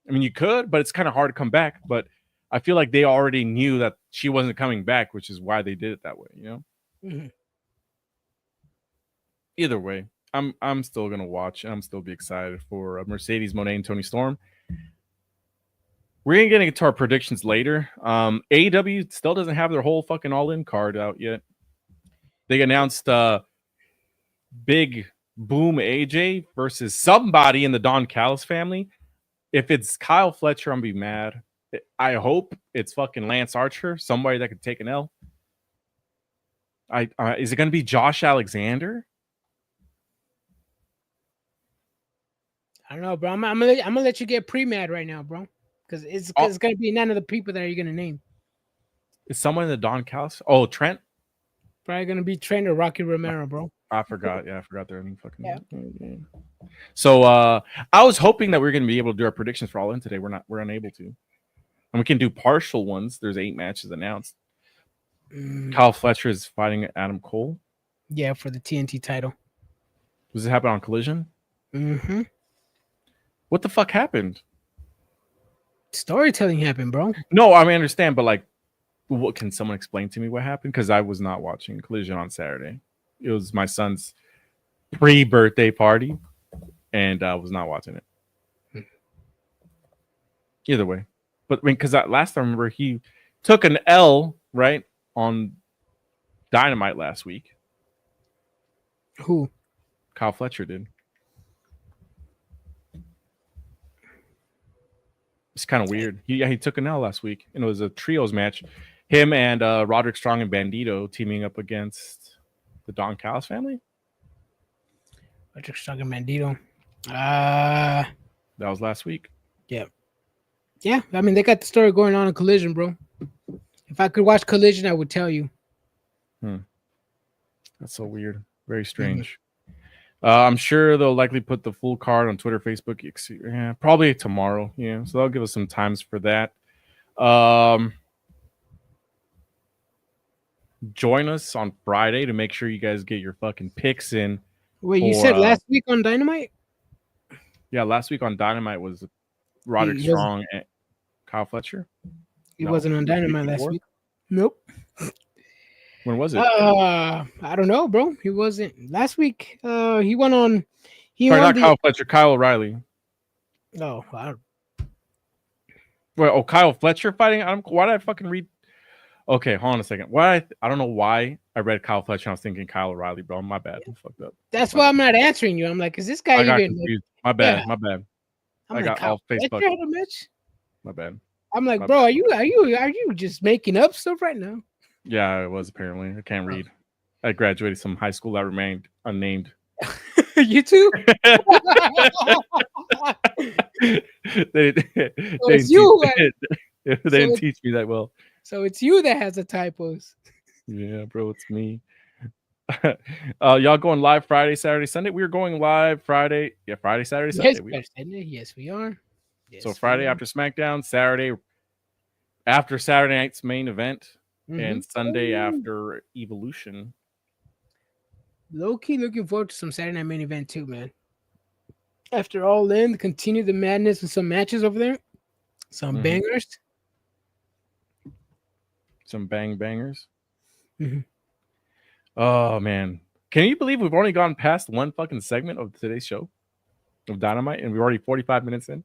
I mean, you could, but it's kind of hard to come back. But I feel like they already knew that she wasn't coming back, which is why they did it that way. You know. Mm-hmm. Either way, I'm still gonna watch, and I'm still be excited for Mercedes Moné and Toni Storm. We're gonna get into our predictions later. AEW still doesn't have their whole fucking all-in card out yet. They announced Big Boom AJ versus somebody in the Don Callis family. If it's Kyle Fletcher, I'm gonna be mad. I hope it's fucking Lance Archer, somebody that could take an L. Is it gonna be Josh Alexander? I don't know, bro. I'm gonna let you get pre-mad right now, bro, because it's gonna be none of the people that you're gonna name. Is someone in the Don Callis? Oh, Trent. Probably gonna be Trent or Rocky Romero, bro. I forgot. Yeah, I forgot their fucking. Yeah. So I was hoping that we were gonna be able to do our predictions for All In today. We're unable to, and we can do partial ones. There's 8 matches announced. Kyle Fletcher is fighting Adam Cole. Yeah, for the TNT title. Does it happen on Collision? Mm-hmm. What the fuck happened? Storytelling happened, bro. No, I mean, I understand, but like, what can someone explain to me what happened? Because I was not watching Collision on Saturday. It was my son's pre-birthday party, and I was not watching it. Either way, but I mean, because last time I remember he took an L right on Dynamite last week. Who? Kyle Fletcher did. It's kind of weird. He took an L last week, and it was a trios match. Him and Roderick Strong and Bandito teaming up against the Don Callis family. Roderick Strong and Bandito. That was last week. Yeah. Yeah, I mean, they got the story going on in Collision, bro. If I could watch Collision, I would tell you. That's so weird. Very strange. I'm sure they'll likely put the full card on Twitter, Facebook. Yeah, probably tomorrow. Yeah, so they'll give us some times for that. Join us on Friday to make sure you guys get your fucking picks in. Wait, you said last week on Dynamite? Yeah, last week on Dynamite was Roderick Strong and Kyle Fletcher. He wasn't on Dynamite last week. Nope. When was it? I don't know, bro. He wasn't last week. He went on. Kyle Fletcher, Kyle O'Reilly. No, Kyle Fletcher fighting. Why did I fucking read? Okay, hold on a second. Why? I don't know why I read Kyle Fletcher. I was thinking Kyle O'Reilly, bro. My bad. I fucked up. That's why I'm not answering you. I'm like, is this guy I got even? Confused. My bad. My bad. I got all Facebook. Fletcher had a match? My bad. I'm like, bro, are you just making up stuff right now? Yeah, it was apparently. I can't read. I graduated from high school that remained unnamed. You too? They didn't teach me that well. So it's you that has the typos. Yeah, bro, it's me. Y'all going live Friday, Saturday, Sunday? We're going live Friday. Yeah, Friday, Saturday, Sunday. Yes, we are. Yes, so Friday after SmackDown, Saturday after Saturday night's main event, and Sunday after Evolution. Low-key looking forward to some Saturday night main event too, man. After All In, continue the madness with some matches over there. Some bangers. Some bangers. Oh, man. Can you believe we've only gone past one fucking segment of today's show of Dynamite, and we're already 45 minutes in?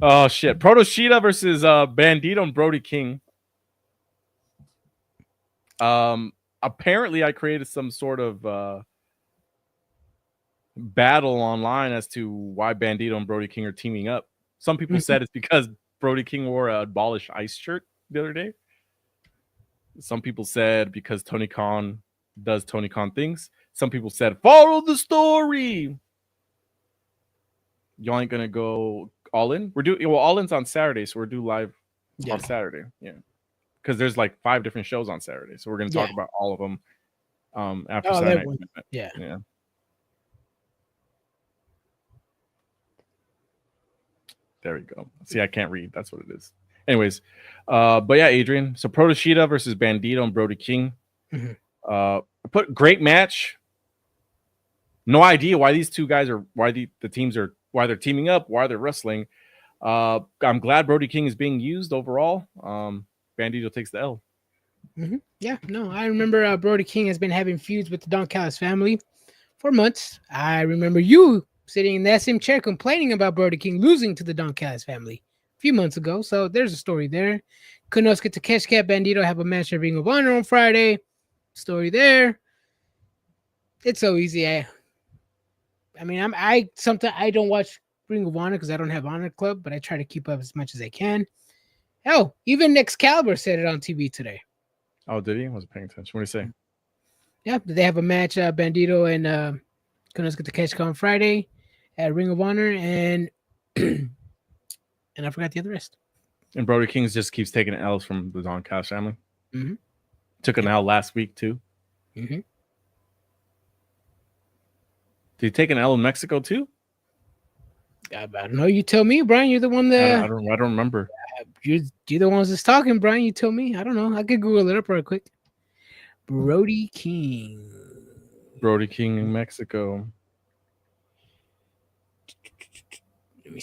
Oh, shit. Proto Sheeta versus Bandito and Brody King. Apparently, I created some sort of battle online as to why Bandito and Brody King are teaming up. Some people said it's because Brody King wore a Abolish Ice shirt the other day. Some people said because Tony Khan does Tony Khan things. Some people said follow the story. Y'all ain't gonna go All In? We're doing All In's on Saturday, so we're do live on Saturday. Yeah, because there's like 5 different shows on Saturday, so we're going to talk about all of them after Saturday night. Yeah. There we go. See, I can't read. That's what it is. Anyways, but yeah, Adrian. So Protashita versus Bandito and Brody King. Put great match. No idea why these two guys are why they're teaming up, why they're wrestling. I'm glad Brody King is being used overall. Bandito takes the L. Yeah, no, I remember Brody King has been having feuds with the Don Callis family for months. I remember you sitting in that same chair complaining about Brody King losing to the Don Callis family a few months ago. So there's a story there. Konosuke Takeshita Bandito have a match at Ring of Honor on Friday. Story there. It's so easy. I mean, sometimes I don't watch Ring of Honor because I don't have Honor Club, but I try to keep up as much as I can. Hell, even Excalibur said it on TV today. Oh, did he? I wasn't paying attention. What did he say? Yeah, they have a match, Bandito and Konosuke Takeshita on Friday at Ring of Honor, and I forgot the other rest. And Brody King just keeps taking L's from the Don Callis family. Took an L last week too. Did he take an L in Mexico too? I don't know. You tell me, Brian. You're the one that I don't remember. You're the ones that's talking, Brian. You tell me. I don't know. I could Google it up real quick. Brody King in Mexico. Let me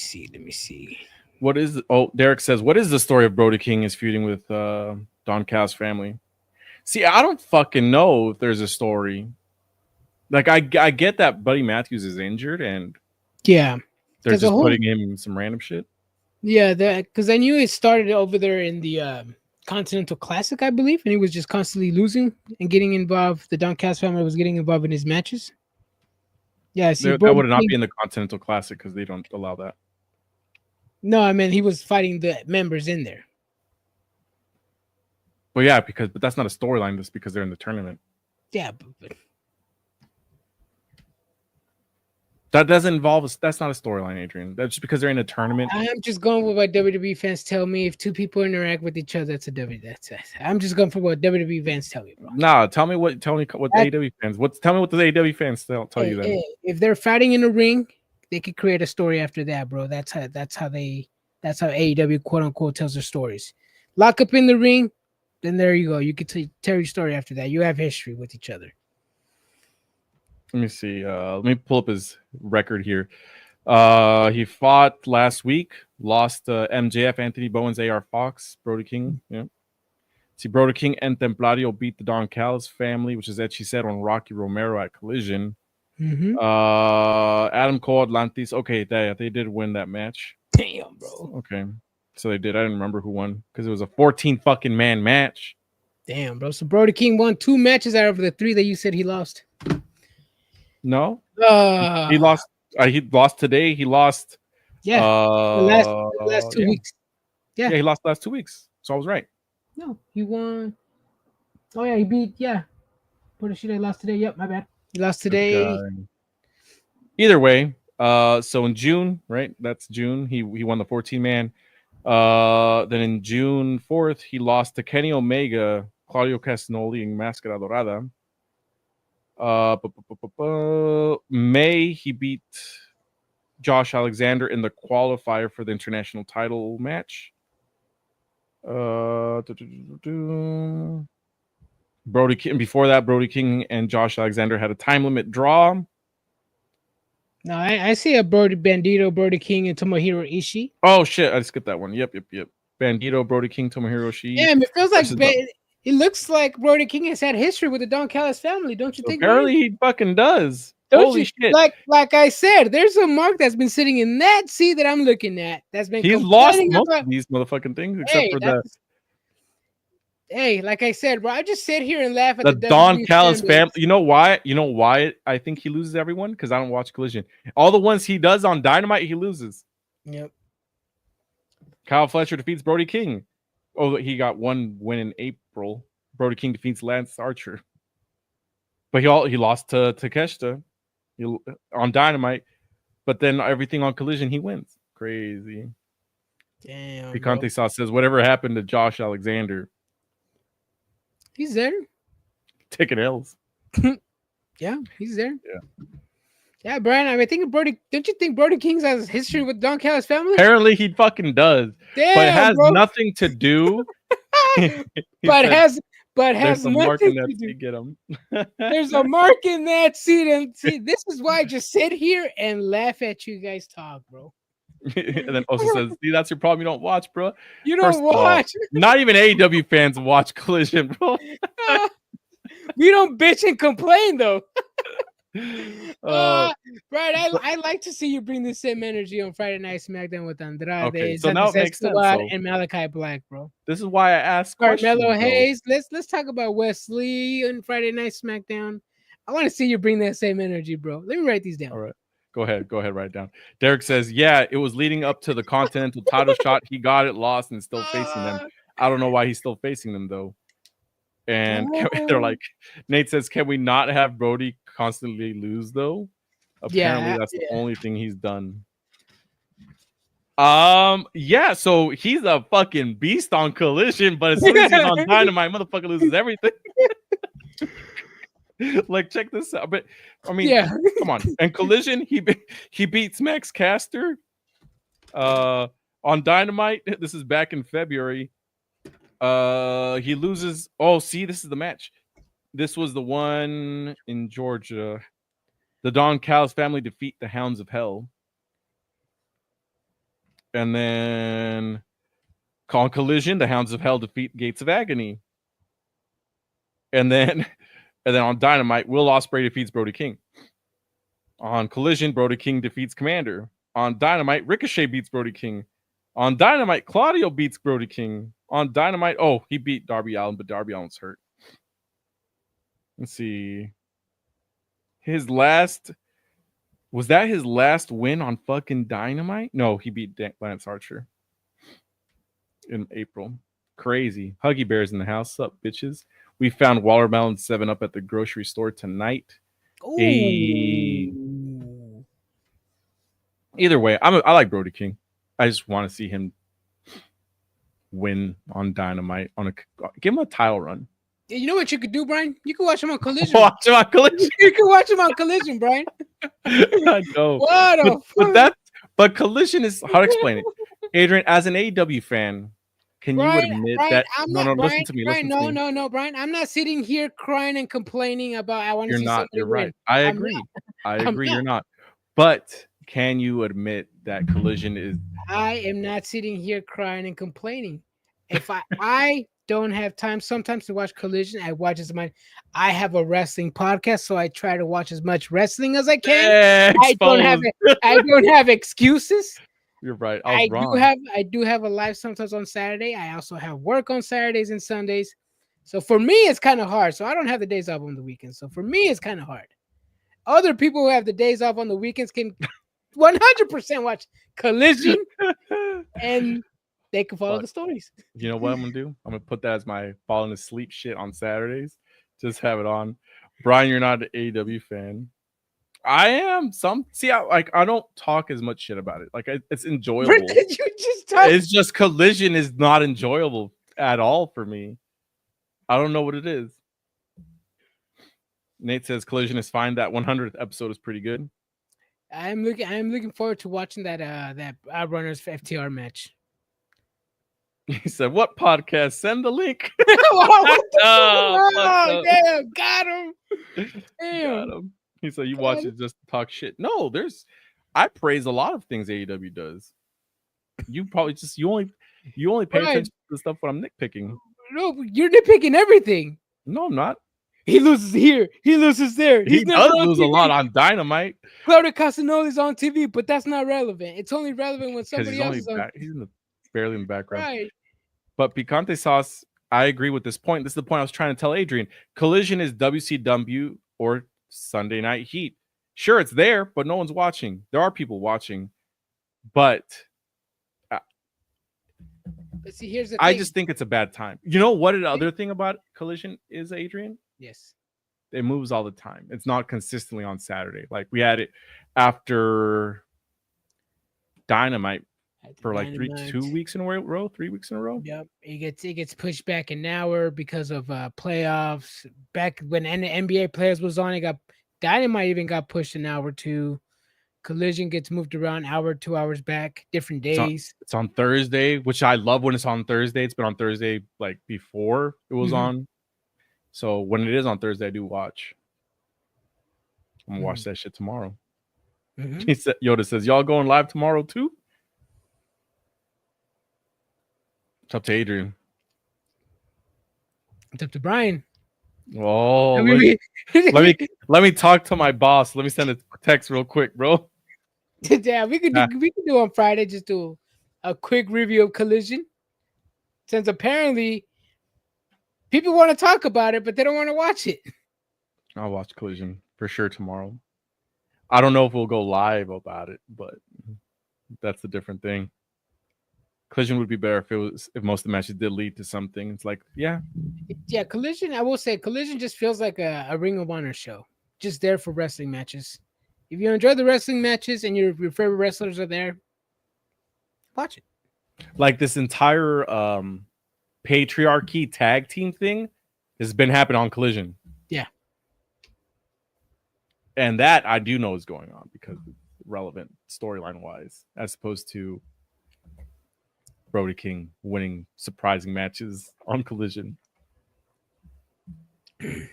see. What is Derek says, what is the story of Brody King is feuding with Don Callis family? See, I don't fucking know if there's a story. Like I get that Buddy Matthews is injured and they're just putting him in some random shit. Yeah, because I knew it started over there in the Continental Classic, I believe, and he was just constantly losing and getting involved. The Don Callis family was getting involved in his matches. Yeah, that would not be in the Continental Classic because they don't allow that. No, I mean he was fighting the members in there. Well, yeah, but that's not a storyline. That's because they're in the tournament. Yeah, but that doesn't involve that's not a storyline, Adrian. That's just because they're in a tournament. I'm just going with what WWE fans tell me. If two people interact with each other, it's a WWE. That's it. I'm just going for what WWE fans tell me, bro. Nah, tell me what the AEW fans. Tell me what the AEW fans tell you then. If they're fighting in a ring, they could create a story after that, bro. That's how AEW quote unquote tells their stories. Lock up in the ring, then there you go. You could tell your story after that. You have history with each other. Let me see. Let me pull up his record here. He fought last week, lost MJF, Anthony Bowens, AR Fox, Brody King. Yeah. See, Brody King and Templario beat the Don Callis family, which is that she said on Rocky Romero at Collision. Adam Cole, Atlantis. Okay, they did win that match. Damn, bro. Okay, so they did. I didn't remember who won because it was a 14 fucking man match. Damn, bro. So Brody King won 2 matches out of the 3 that you said he lost. No, he lost. He lost today. He lost. Yeah, the last 2 weeks. Yeah, he lost the last 2 weeks. So I was right. No, he won. Oh yeah, he beat. Yeah, Protashita lost today. Yep, my bad. He lost today. Either way, so in June, right? That's June. He won the 14-man. Then in June 4th, he lost to Kenny Omega, Claudio Castagnoli, and Máscara Dorada. May he beat Josh Alexander in the qualifier for the international title match. Brody King. Before that, Brody King and Josh Alexander had a time limit draw. No, I see a Bandito, Brody King, and Tomohiro Ishii. Oh shit! I skipped that one. Yep. Bandito, Brody King, Tomohiro Ishii. Yeah, it feels like it looks like Brody King has had history with the Don Callis family, don't you think? Apparently, he fucking does. Holy shit! Like I said, there's a mark that's been sitting in that seat that I'm looking at. That's been. He's lost most of these motherfucking things except for the. Hey, like I said, bro, I just sit here and laugh at the Don Callis family. You know why? I think he loses everyone? Because I don't watch Collision. All the ones he does on Dynamite, he loses. Yep. Kyle Fletcher defeats Brody King. Oh, he got one win in April. Brody King defeats Lance Archer. But he lost to Takeshita on Dynamite. But then everything on Collision, he wins. Crazy. Damn. Picante Sauce says, whatever happened to Josh Alexander? He's there. Taking L's. Yeah, he's there. Yeah. Yeah, Brian. I think Brody. Don't you think Brody King has history with Don Callis family? Apparently, he fucking does. Damn, but it has bro. nothing to do. But has there's a mark in that to do. seat. Get him. There's a mark in that seat, and see, this is why I just sit here and laugh at you guys talk, bro. And then also says, "See, that's your problem. You don't watch, bro. You don't watch. Not even AEW fans watch Collision, bro. We don't bitch and complain though." Brian, I like to see you bring the same energy on Friday Night SmackDown with Andrade, okay, so now it makes sense, and Malachi Black, bro. This is why I asked Carmelo Hayes. Let's talk about Wesley on Friday Night SmackDown. I want to see you bring that same energy, bro. Let me write these down. All right. Go ahead, write it down. Derek says, yeah, it was leading up to the Continental title shot. He got it, lost, and still facing them. I don't know why he's still facing them, though. And they're like, Nate says, can we not have Brody constantly lose, though? Apparently, that's the only thing he's done. Yeah, so he's a fucking beast on Collision, but as soon as he's on Dynamite, motherfucker loses everything. Like, check this out. But I mean, come on. And Collision, he beats Max Caster on Dynamite. This is back in February. He loses. Oh, see, this is the match. This was the one in Georgia. The Don Callis family defeat the Hounds of Hell. And then on Collision, the Hounds of Hell defeat Gates of Agony. And then on Dynamite, Will Ospreay defeats Brody King. On Collision, Brody King defeats Commander. On Dynamite, Ricochet beats Brody King. On Dynamite, Claudio beats Brody King. On Dynamite, he beat Darby Allin, but Darby Allin's hurt. Let's see. Was that his last win on fucking Dynamite? No, he beat Lance Archer in April. Crazy. Huggy Bear's in the house. Sup, bitches? We found watermelon 7-Up at the grocery store tonight. Hey. Either way, I like Brody King. I just want to see him win on Dynamite. Give him a title run. You know what you could do, Brian? You could watch him on Collision. Watch him on Collision. You can watch him on Collision, Brian. I know. But Collision is how to explain it. Adrian, as an AEW fan, can you admit that? Listen to me. No, Brian. I'm not sitting here crying and complaining about. I want to see somebody You're right. win. I agree. You're not. But can you admit that Collision is? I am not sitting here crying and complaining. If I don't have time sometimes to watch Collision, I watch as much. I have a wrestling podcast, so I try to watch as much wrestling as I can. I don't have excuses. You're right. I do have a life sometimes on Saturday. I also have work on Saturdays and Sundays. So for me, it's kind of hard. So I don't have the days off on the weekends. So for me, it's kind of hard. Other people who have the days off on the weekends can 100% watch Collision and they can follow the stories. You know what I'm going to do? I'm going to put that as my falling asleep shit on Saturdays. Just have it on. Brian, you're not an AEW fan. I am. I don't talk as much shit about it. Like, it's enjoyable. Where did you just talk? It's just Collision is not enjoyable at all for me. I don't know what it is. Nate says Collision is fine. That 100th episode is pretty good. I'm looking forward to watching that Runners FTR match. He said, "What podcast? Send the link." Damn, got him. Damn. Got him. He said, "You watch it just to talk shit." No, I praise a lot of things AEW does. You probably you only pay attention to the stuff when I'm nitpicking. No, you're nitpicking everything. No, I'm not. He loses here. He loses there. He does lose a lot on Dynamite. Claudio Castagnoli's on TV, but that's not relevant. It's only relevant when somebody else is on. He's barely in the background. Right. But Picante Sauce, I agree with this point. This is the point I was trying to tell Adrian. Collision is WCW or Sunday Night Heat. Sure, it's there, but no one's watching. There are people watching. But see, here's the thing. I just think it's a bad time. You know what the other thing about Collision is, Adrian? Yes. It moves all the time. It's not consistently on Saturday. Like we had it after Dynamite. for like Dynamite. 2 weeks in a row, 3 weeks in a row. Yep, it gets pushed back an hour because of playoffs. Back when the NBA players was on, Dynamite even got pushed an hour too. Collision gets moved around hour, 2 hours back, different days. It's on Thursday, which I love when it's on Thursday. It's been on Thursday like before it was on. So when it is on Thursday, I do watch. I'm gonna watch that shit tomorrow. He said, Yoda says, y'all going live tomorrow too? It's up to Adrian. It's up to Brian. Oh, let me talk to my boss. Let me send a text real quick, bro. Yeah, we could do on Friday. Just do a quick review of Collision, since apparently people want to talk about it, but they don't want to watch it. I'll watch Collision for sure tomorrow. I don't know if we'll go live about it, but that's a different thing. Collision would be better if most of the matches did lead to something. It's like, yeah, Collision. I will say, Collision just feels like a Ring of Honor show, just there for wrestling matches. If you enjoy the wrestling matches and your favorite wrestlers are there, watch it. Like this entire patriarchy tag team thing has been happening on Collision. Yeah. And that I do know is going on because it's relevant storyline wise, as opposed to Brody King winning surprising matches on Collision. Let's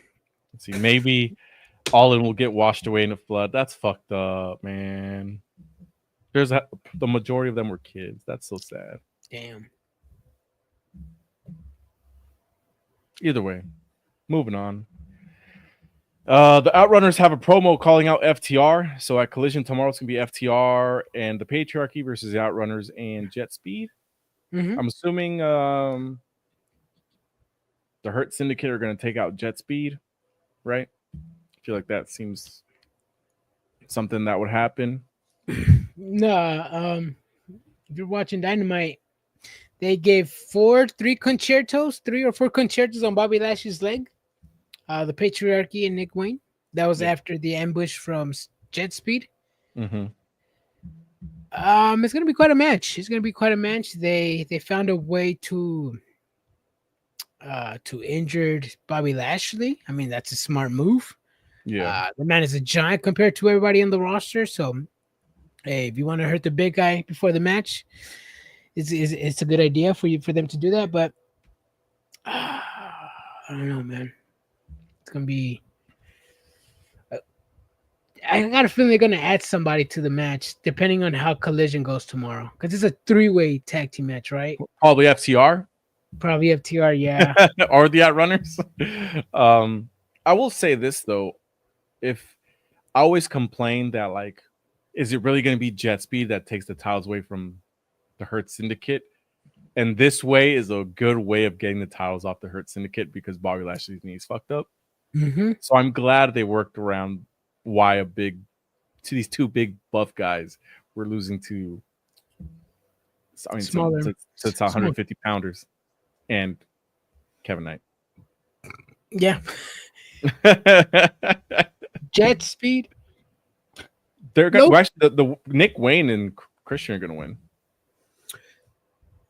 see, maybe All In will get washed away in the flood. That's fucked up, man. The majority of them were kids. That's so sad. Damn. Either way, moving on. The Outrunners have a promo calling out FTR. So at Collision tomorrow, it's going to be FTR and the Patriarchy versus the Outrunners and Jet Speed. I'm assuming the Hurt Syndicate are going to take out Jet Speed, right? I feel like that seems something that would happen. No, if you're watching Dynamite, they gave 3 or 4 concertos on Bobby Lashley's leg. The Patriarchy and Nick Wayne. That was after the ambush from Jet Speed. It's gonna be quite a match. They found a way to injured Bobby Lashley. I mean, that's a smart move. Yeah, the man is a giant compared to everybody in the roster. So, hey, if you want to hurt the big guy before the match, it's a good idea for them to do that. But I don't know, man. It's gonna be. I got a feeling they're gonna add somebody to the match depending on how Collision goes tomorrow, because it's a 3-way tag team match, right? Probably FTR. Probably FTR, yeah. Or the Outrunners. I will say this though, if I always complain that like, is it really going to be Jet Speed that takes the titles away from the Hurt Syndicate? And this way is a good way of getting the titles off the Hurt Syndicate because Bobby Lashley's knees fucked up. So I'm glad they worked around why these 2 big buff guys were losing to, I mean, Smaller, to 150 pounders and Kevin Knight. Yeah. Jet Speed. They're going actually the Nick Wayne and Christian are going to win.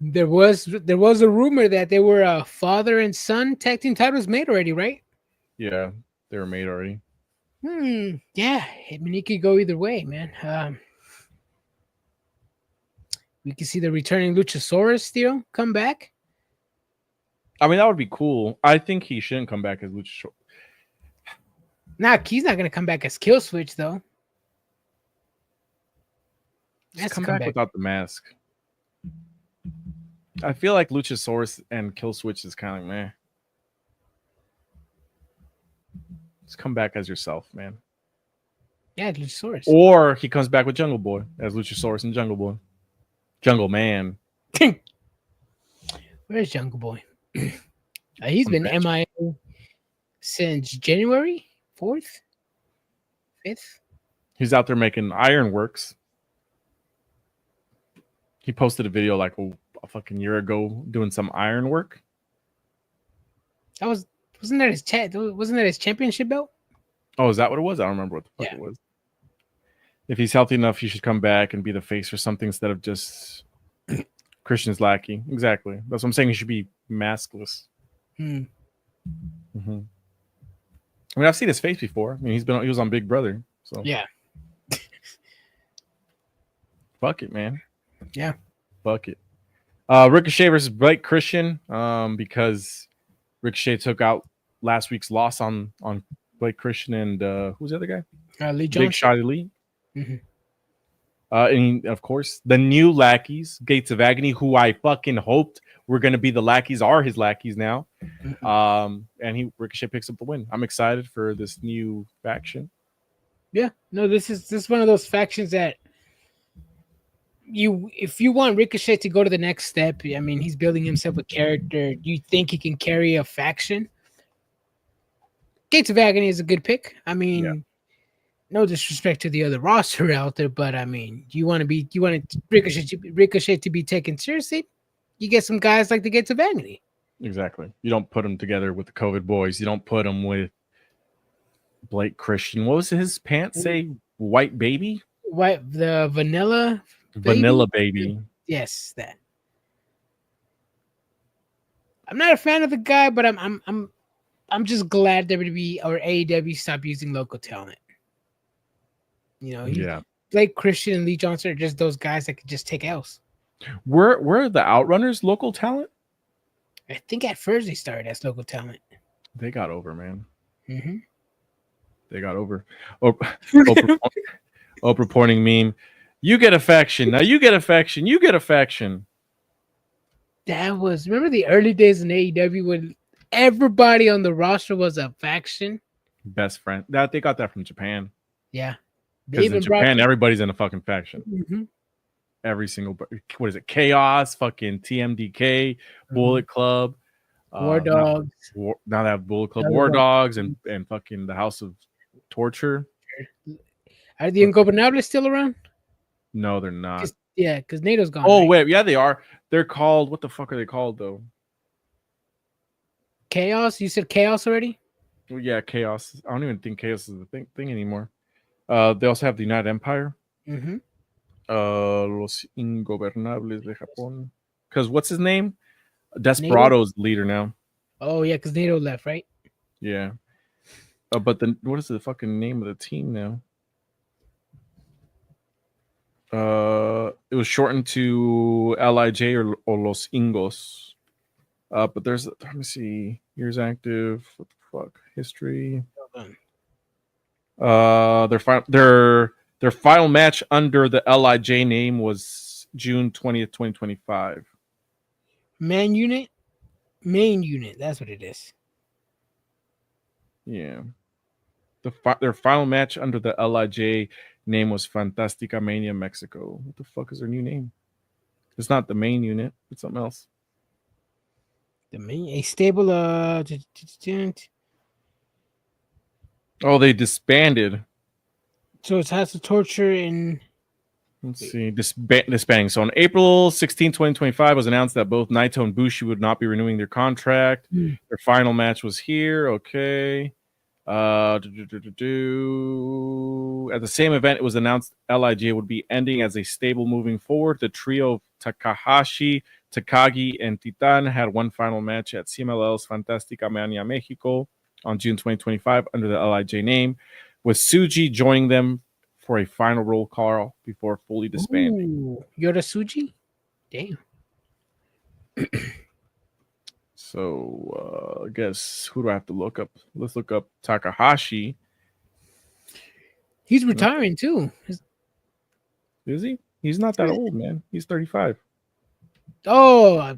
There was a rumor that they were a father and son tag team titles made already, right? Yeah, they were made already. Yeah, I mean, it could go either way, man. We can see the returning Luchasaurus still come back. I mean, that would be cool. I think he shouldn't come back as Luchasaurus. Nah, he's not going to come back as Killswitch, though. Just come back without the mask. I feel like Luchasaurus and Killswitch is kind of like, meh. Just come back as yourself, man. Yeah, Luchasaurus. Or he comes back with Jungle Boy as Luchasaurus and Jungle Boy. Jungle Man. Where's Jungle Boy? He's been MIA since January 4th, 5th. He's out there making ironworks. He posted a video like a fucking year ago doing some ironwork. Wasn't that his championship belt? Oh, is that what it was? I don't remember what the fuck it was. If he's healthy enough, he should come back and be the face or something instead of just Christian's lackey. Exactly. That's what I'm saying. He should be maskless. Hmm. Mm-hmm. I mean, I've seen his face before. I mean, he was on Big Brother. So Yeah. fuck it, man. Yeah. Fuck it. Ricochet versus Blake Christian. Because Ricochet took out last week's loss on Blake Christian and who's the other guy? Lee Johnson. Big Shotty Lee. Mm-hmm. And of course, the new lackeys, Gates of Agony, who I fucking hoped were going to be the lackeys, are his lackeys now. Mm-hmm. And Ricochet picks up the win. I'm excited for this new faction. Yeah, no, this is one of those factions that if you want Ricochet to go to the next step, I mean, he's building himself a character. You think he can carry a faction? Gates of Agony is a good pick. I mean, no disrespect to the other roster out there, but I mean, you want Ricochet to be taken seriously? You get some guys like the Gates of Agony. Exactly. You don't put them together with the COVID boys. You don't put them with Blake Christian. What was his pants say? White baby? The vanilla baby. Yes, that. I'm not a fan of the guy, but I'm just glad WWE or AEW stopped using local talent. You know, Blake Christian and Lee Johnson are just those guys that could just take L's. Were the Outrunners local talent? I think at first they started as local talent. They got over, man. Mm-hmm. They got over. Oprah pointing meme. You get a faction. Now you get a faction. You get a faction. Remember the early days in AEW when everybody on the roster was a faction? Best friend. They got that from Japan. Yeah. Because in Japan, everybody's in a fucking faction. Mm-hmm. Every single, what is it? Chaos, fucking TMDK, Bullet Club, War Dogs. Now they have Bullet Club, War Dogs, and fucking the House of Torture. Are the Ingobernables still around? No, they're not. Because NATO's gone. Oh, right? Wait, yeah, they are. They're called, what the fuck are they called, though? Chaos? You said Chaos already? Well, yeah, Chaos. I don't even think Chaos is the thing anymore. They also have the United Empire. Mm-hmm. Los Ingobernables de Japón. Because what's his name? Desperado's leader now. Oh, yeah, because NATO left, right? Yeah. But then what is the fucking name of the team now? It was shortened to LIJ or Los Ingos. But let me see. Years active. What the fuck? History. Their final match under the LIJ name was June 20th, 2025. Main unit. That's what it is. Yeah. Their final match under the LIJ name was Fantastica Mania Mexico. What the fuck is their new name? It's not the main unit. It's something else. A stable. Oh, they disbanded. So it has to torture in. Let's see. Disbanding. So on April 16, 2025, was announced that both Naito and Bushi would not be renewing their contract. Their final match was here. Okay. At the same event, it was announced LIJ would be ending as a stable moving forward. The trio of Takahashi, Takagi, and Titan had one final match at CMLL's Fantastica Mania Mexico on June 2025 under the LIJ name, with Suji joining them for a final roll call before fully disbanding. You're the Suji? Damn. So, I guess, who do I have to look up? Let's look up Takahashi. He's retiring, too. Is he? He's not that old, man. He's 35. Oh, I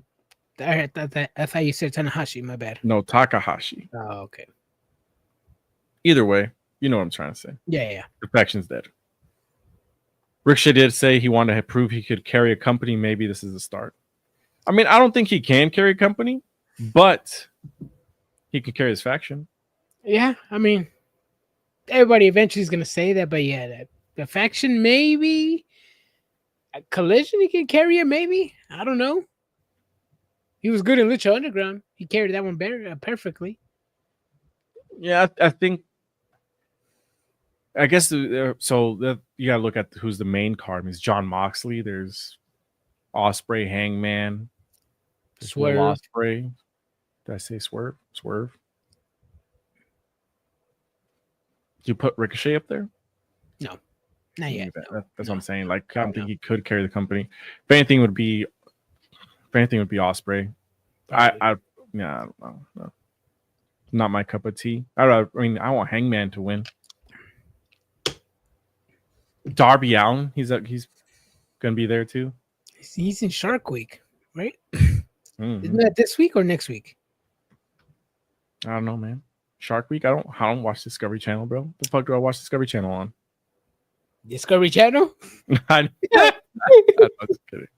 thought you said Tanahashi. My bad. No, Takahashi. Oh, okay. Either way, you know what I'm trying to say. Yeah. The faction's dead. Ricochet did say he wanted to prove he could carry a company. Maybe this is the start. I mean, I don't think he can carry a company, but he can carry his faction. Yeah, I mean, everybody eventually is going to say that, but yeah, the faction, maybe. A Collision, he can carry it, maybe. I don't know. He was good in Lucha Underground. He carried that one perfectly. Yeah, I think. I guess so. You gotta look at who's the main card. It's John Moxley. There's Osprey, Hangman, Swerve. Osprey. Did I say Swerve? Swerve. Did you put Ricochet up there? No, not yet. That's what I'm saying. Like, I don't think he could carry the company. If anything, would be Osprey. I don't know. No. Not my cup of tea. I want Hangman to win. Darby Allin, he's gonna be there too. He's in Shark Week, right? Mm-hmm. Isn't that this week or next week? I don't know, man. Shark Week. I don't watch Discovery Channel, bro. The fuck do I watch Discovery Channel on? Discovery Channel? I'm just kidding.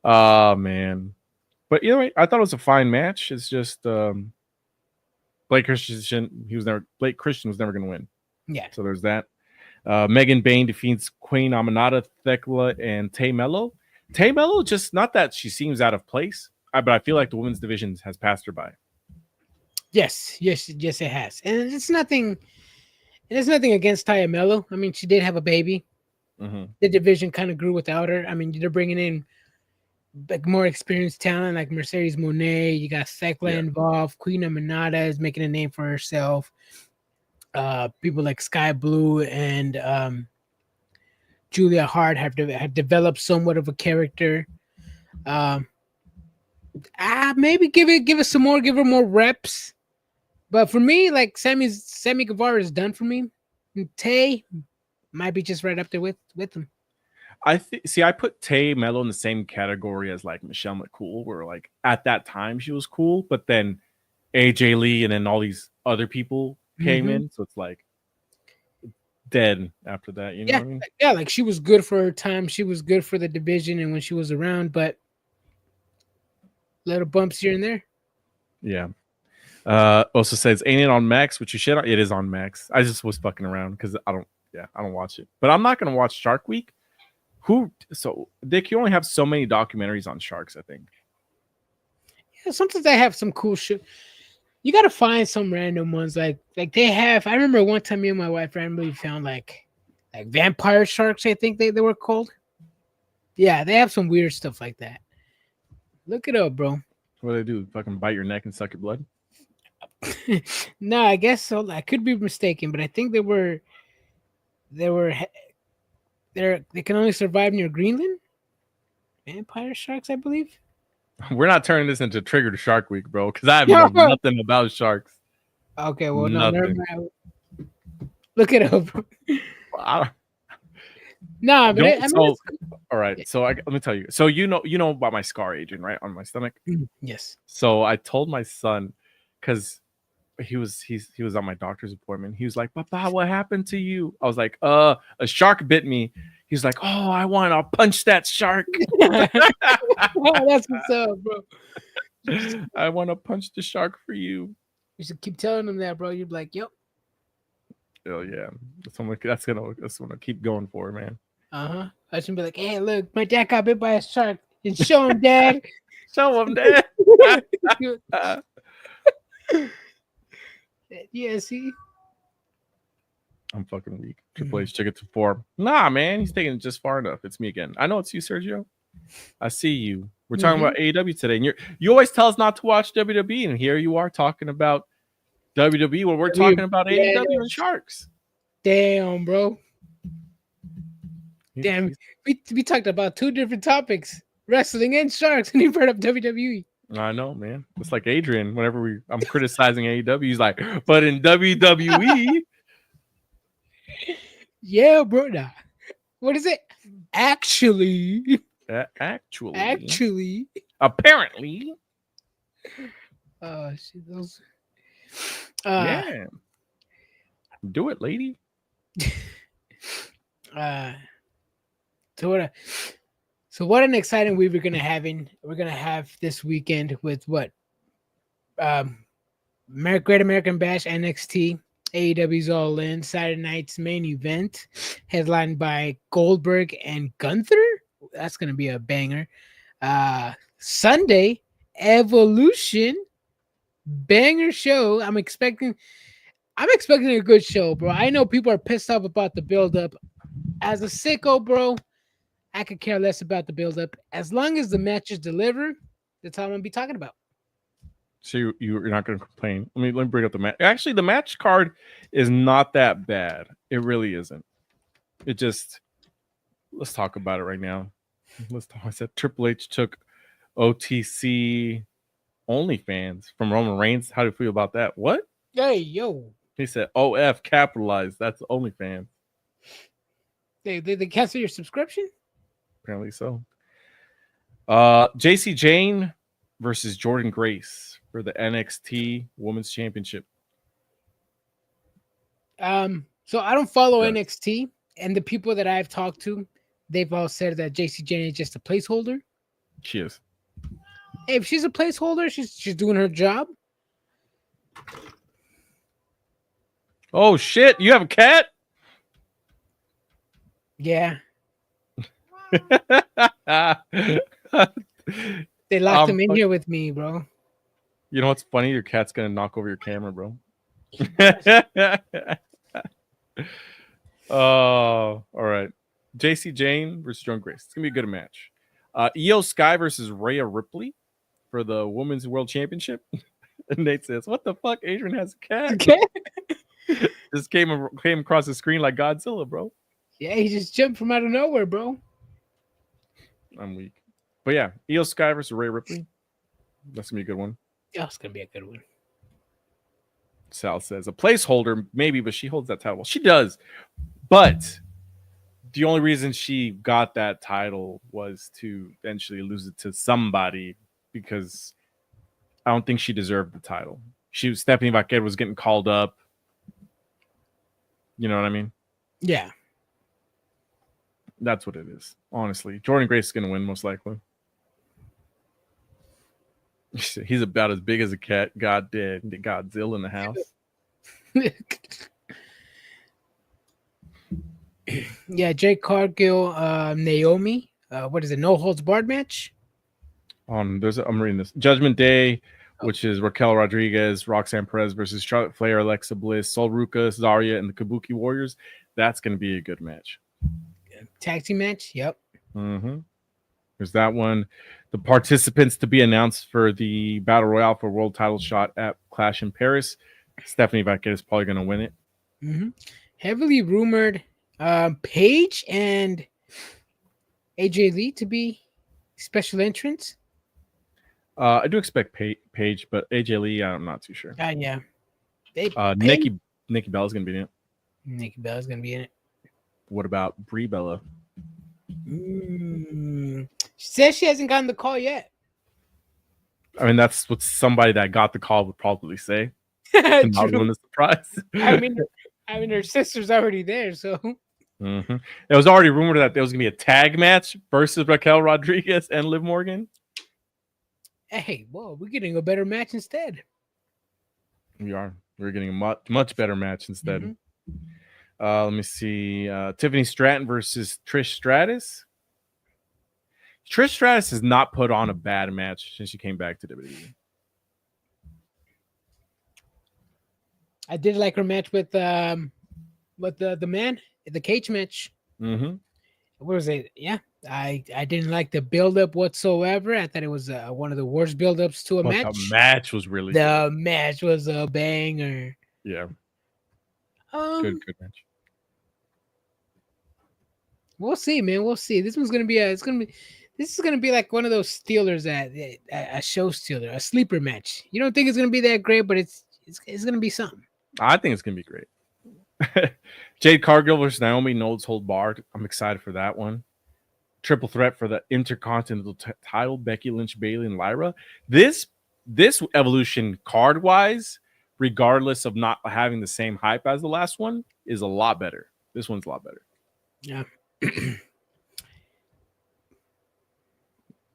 Oh man. But either way, I thought it was a fine match. It's just Blake Christian was never gonna win. Yeah. So there's that. Megan Bayne defeats Queen Aminata, Thekla, and Tay Mello. Tay Mello, just not that she seems out of place, but I feel like the women's division has passed her by. Yes, it has, and it's nothing. There's nothing against Tay Mello. I mean, she did have a baby. Mm-hmm. The division kind of grew without her. I mean, they're bringing in like more experienced talent like Mercedes Moné. You got Thekla involved. Queen Aminata is making a name for herself. People like Sky Blue and Julia Hart have developed somewhat of a character. Maybe give it some more, give her more reps. But for me, like Sammy Guevara is done for me. And Tay might be just right up there with him. I put Tay Mello in the same category as like Michelle McCool, where like at that time she was cool, but then AJ Lee and then all these other people came in, so it's like dead after that. You know what I mean? Yeah, like she was good for her time, she was good for the division, and when she was around, but little bumps here and there. Yeah. Also says, ain't it on Max? Which you should. It is on Max. I just was fucking around because I don't watch it. But I'm not gonna watch Shark Week. Dick, you only have so many documentaries on sharks, I think. Yeah, sometimes they have some cool shit. You gotta find some random ones like they have. I remember one time me and my wife randomly found like vampire sharks, I think they were called. Yeah, they have some weird stuff like that. Look it up, bro. What do they do? Fucking bite your neck and suck your blood? No, I guess so. I could be mistaken, but I think they can only survive near Greenland. Vampire sharks, I believe. We're not turning this into Trigger to Shark Week, bro, because I know nothing about sharks. Okay, well, no, never mind. Look it up. Nah, but all right. So let me tell you. So you know about my scar, Adrian, right, on my stomach? Yes. So I told my son, because he was on my doctor's appointment. He was like, "Papa, what happened to you?" I was like, "A shark bit me." He's like, "Oh, I want to punch that shark." That's what's up, bro. I want to punch the shark for you. You should keep telling him that, bro. You'd be like, "Yep." Oh yeah, that's gonna keep going for, man. I should be like, "Hey, look, my dad got bit by a shark. And show him, Dad. Show him, Dad." Yeah, see. I'm fucking weak. Triple H took it to 4. Nah, man, he's taking it just far enough. It's me again. I know it's you, Sergio. I see you. We're talking about AEW today, and you always tell us not to watch WWE, and here you are talking about WWE when we're talking about AEW and sharks. Damn, bro. Damn, we talked about 2 different topics: wrestling and sharks, and he brought up WWE. I know, man. It's like Adrian. Whenever I'm criticizing AEW, he's like, "But in WWE." Yeah, bro. Nah. What is it? Actually. Apparently. Oh, shit. Those. Yeah. Do it, lady. So what an exciting week we're gonna have this weekend with what? Great American Bash, NXT, AEW's All In, Saturday night's main event, headlined by Goldberg and Gunther. That's gonna be a banger. Sunday, Evolution, banger show. I'm expecting a good show, bro. I know people are pissed off about the build-up. As a sicko, bro, I could care less about the build-up. As long as the matches deliver, that's all I'm going to be talking about. So you're not going to complain. Let me bring up the match. Actually, the match card is not that bad. It really isn't. It just, let's talk about it right now. I said Triple H took OTC OnlyFans from Roman Reigns. How do you feel about that? What? Hey, yo. He said OF capitalized. That's OnlyFans. They cancel your subscription? Apparently so. JC Jane versus Jordan Grace for the NXT Women's Championship. So I don't follow NXT, and the people that I've talked to, they've all said that JC Jane is just a placeholder. She is. Hey, if she's a placeholder, she's doing her job. Oh shit! You have a cat? Yeah. They locked him in here with me, bro. You know what's funny? Your cat's gonna knock over your camera, bro. Oh, all right. JC Jane versus Jordan Grace. It's gonna be a good match. Io Sky versus Rhea Ripley for the Women's World Championship. And Nate says, "What the fuck? Adrian has a cat." Okay. Just came across the screen like Godzilla, bro. Yeah, he just jumped from out of nowhere, bro. I'm weak. But yeah, Io Sky versus Rhea Ripley. That's gonna be a good one. Yeah, it's gonna be a good one. Sal says a placeholder, maybe, but she holds that title. Well, she does. But the only reason she got that title was to eventually lose it to somebody, because I don't think she deserved the title. Stephanie Vaquer was getting called up. You know what I mean? Yeah. That's what it is. Honestly, Jordan Grace is going to win most likely. He's about as big as a cat. God damn, Godzilla in the house. Yeah, Jake Cargill, Naomi. What is it? No holds barred match. I'm reading this. Judgment Day, which is Raquel Rodriguez, Roxanne Perez versus Charlotte Flair, Alexa Bliss, Sol Ruka, Zarya, and the Kabuki Warriors. That's going to be a good match. Tag team match. Yep. Mm-hmm. There's that one. The participants to be announced for the Battle Royale for World Title shot at Clash in Paris. Stephanie Vaquer is probably going to win it. Mm-hmm. Heavily rumored Paige and AJ Lee to be special entrants. I do expect Paige, but AJ Lee, I'm not too sure. Yeah. Nikki Bella's going to be in it. Nikki Bella's going to be in it. What about Brie Bella? She says she hasn't gotten the call yet. I mean, that's what somebody that got the call would probably say. Not ruin the surprise. I mean, her sister's already there, so. Mm-hmm. It was already rumored that there was going to be a tag match versus Raquel Rodriguez and Liv Morgan. Hey, whoa, we're getting a better match instead. We are. We're getting a much better match instead. Mm-hmm. Let me see. Tiffany Stratton versus Trish Stratus. Trish Stratus has not put on a bad match since she came back to WWE. I did like her match with the man, the cage match. Mm-hmm. What was it? Yeah, I didn't like the build-up whatsoever. I thought it was one of the worst build-ups to a match. The match was really good. Match was a banger. Yeah. Good match. We'll see, man. We'll see. This is gonna be like one of those stealers a show stealer, a sleeper match. You don't think it's gonna be that great, but it's gonna be something. I think it's gonna be great. Jade Cargill versus Naomi, no hold barred. I'm excited for that one. Triple threat for the Intercontinental title: Becky Lynch, Bayley, and Lyra. This evolution card wise, regardless of not having the same hype as the last one, is a lot better. This one's a lot better. Yeah.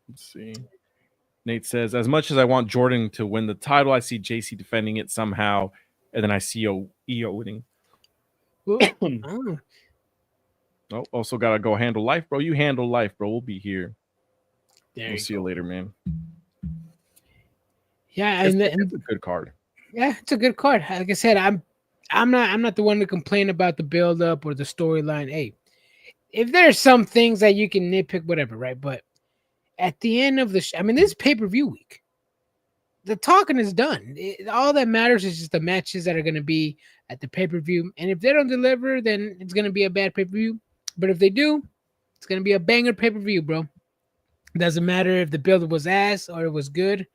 Let's see. Nate says, as much as I want Jordan to win the title, I see JC defending it somehow, and then I see Io winning. Oh, also got to go handle life, bro. You handle life, bro. We'll be here. We'll see you later, man. Yeah, it's a good card. Yeah, it's a good card. Like I said, I'm not the one to complain about the build up or the storyline. Hey, if there's some things that you can nitpick, whatever, right? But at the end of the this pay-per-view week. The talking is done. All that matters is just the matches that are going to be at the pay-per-view. And if they don't deliver, then it's going to be a bad pay-per-view. But if they do, it's going to be a banger pay-per-view, bro. Doesn't matter if the build was ass or it was good.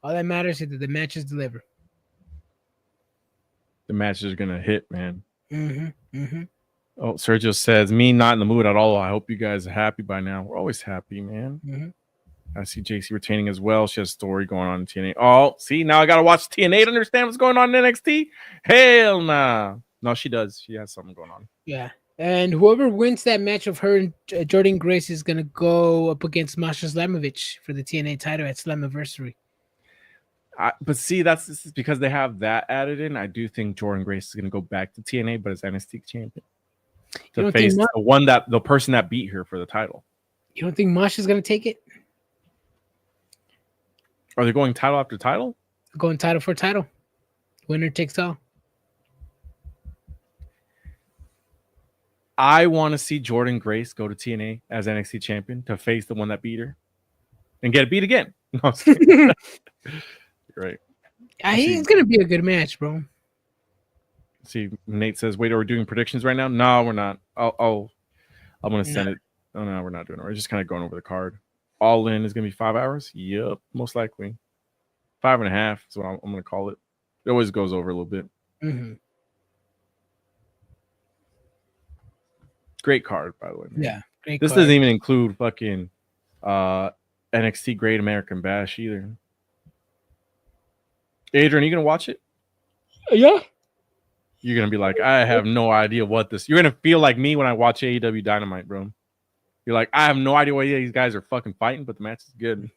All that matters is that the matches deliver. The matches are going to hit, man. Mm-hmm. Mm-hmm. Oh, Sergio says, me not in the mood at all. I hope you guys are happy by now. We're always happy, man. Mm-hmm. I see JC retaining as well. She has a story going on in TNA. Oh, see, now I got to watch TNA to understand what's going on in NXT. Hell nah. No, she does. She has something going on. Yeah. And whoever wins that match of her and Jordan Grace is going to go up against Masha Slamovich for the TNA title at Slammiversary. But see, this is because they have that added in. I do think Jordan Grace is going to go back to TNA, but as NXT champion. To face the person that beat her for the title. You don't think Masha's going to take it? Are they going title after title? Going title for title. Winner takes all. I want to see Jordan Grace go to TNA as NXT champion to face the one that beat her and get it beat again. No, you're right. It's going to be a good match, bro. See, Nate says, wait, are we doing predictions right now? No, we're not. I'm going to send it. Oh, no, we're not doing it. We're just kind of going over the card. All in is going to be 5 hours? Yep, most likely. 5.5 is what I'm going to call it. It always goes over a little bit. Mm-hmm. Great card, by the way. Man. Yeah, great This card. doesn't even include fucking NXT Great American Bash either. Adrian, are you going to watch it? Yeah. You're going to be like, I have no idea what this... You're going to feel like me when I watch AEW Dynamite, bro. You're like, I have no idea why these guys are fucking fighting, but the match is good.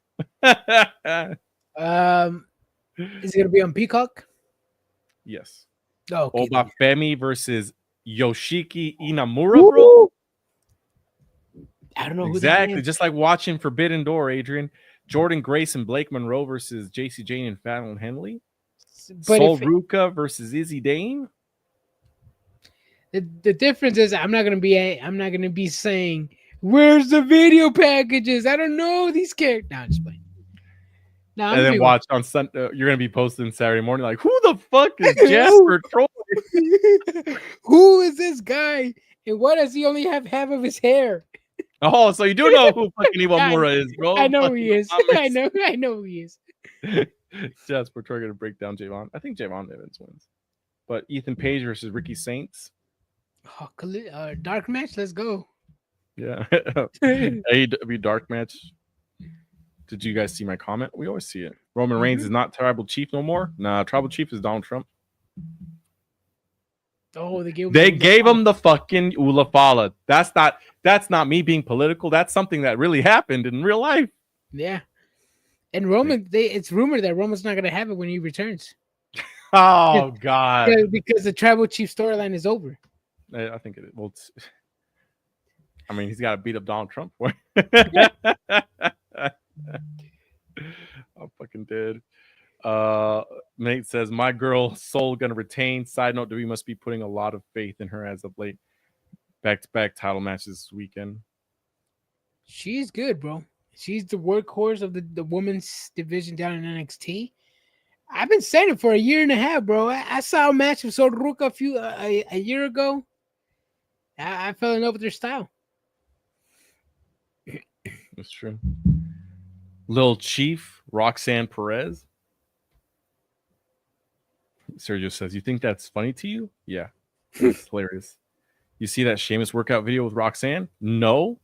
Is it going to be on Peacock? Yes. Oh, okay. Obafemi versus Yoshiki Inamura, bro. I don't know who exactly. Just like watching Forbidden Door, Adrian. Jordan Grace and Blake Monroe versus JC Jane and Fallon Henley. Sol Ruka versus Izzy Dane. The difference is I'm not gonna be saying where's the video packages. I don't know these characters. Now just playing. And then watch on Sunday. You're gonna be posting Saturday morning like, who the fuck is Jasper Troy? Who is this guy? And why does he only have half of his hair? Oh, so you do know who fucking Iwamura is, bro. I know who he is. I know who he is. Jasper Troy gonna break down Javon. I think Javon Evans wins. But Ethan Page versus Ricky Saints. Oh, dark match, let's go. Yeah. AEW dark match. Did you guys see my comment? We always see it. Roman Reigns is not tribal chief no more. Nah, tribal chief is Donald Trump. Oh, they gave him the fucking Ulafala. That's not me being political. That's something that really happened in real life. Yeah. And Roman, it's rumored that Roman's not gonna have it when he returns. Oh God! Because the tribal chief storyline is over. I think it is. Well, I mean, he's got to beat up Donald Trump. I'm fucking dead. Nate says, my girl Soul gonna retain. Side note, we must be putting a lot of faith in her as of late. Back-to-back title matches this weekend. She's good, bro. She's the workhorse of the women's division down in NXT. I've been saying it for a year and a half, bro. I saw a match with Sol Ruka a year ago. I fell in love with her style. That's true. Lil Chief, Roxanne Perez. Sergio says, you think that's funny to you? Yeah. It's hilarious. You see that Sheamus workout video with Roxanne? No.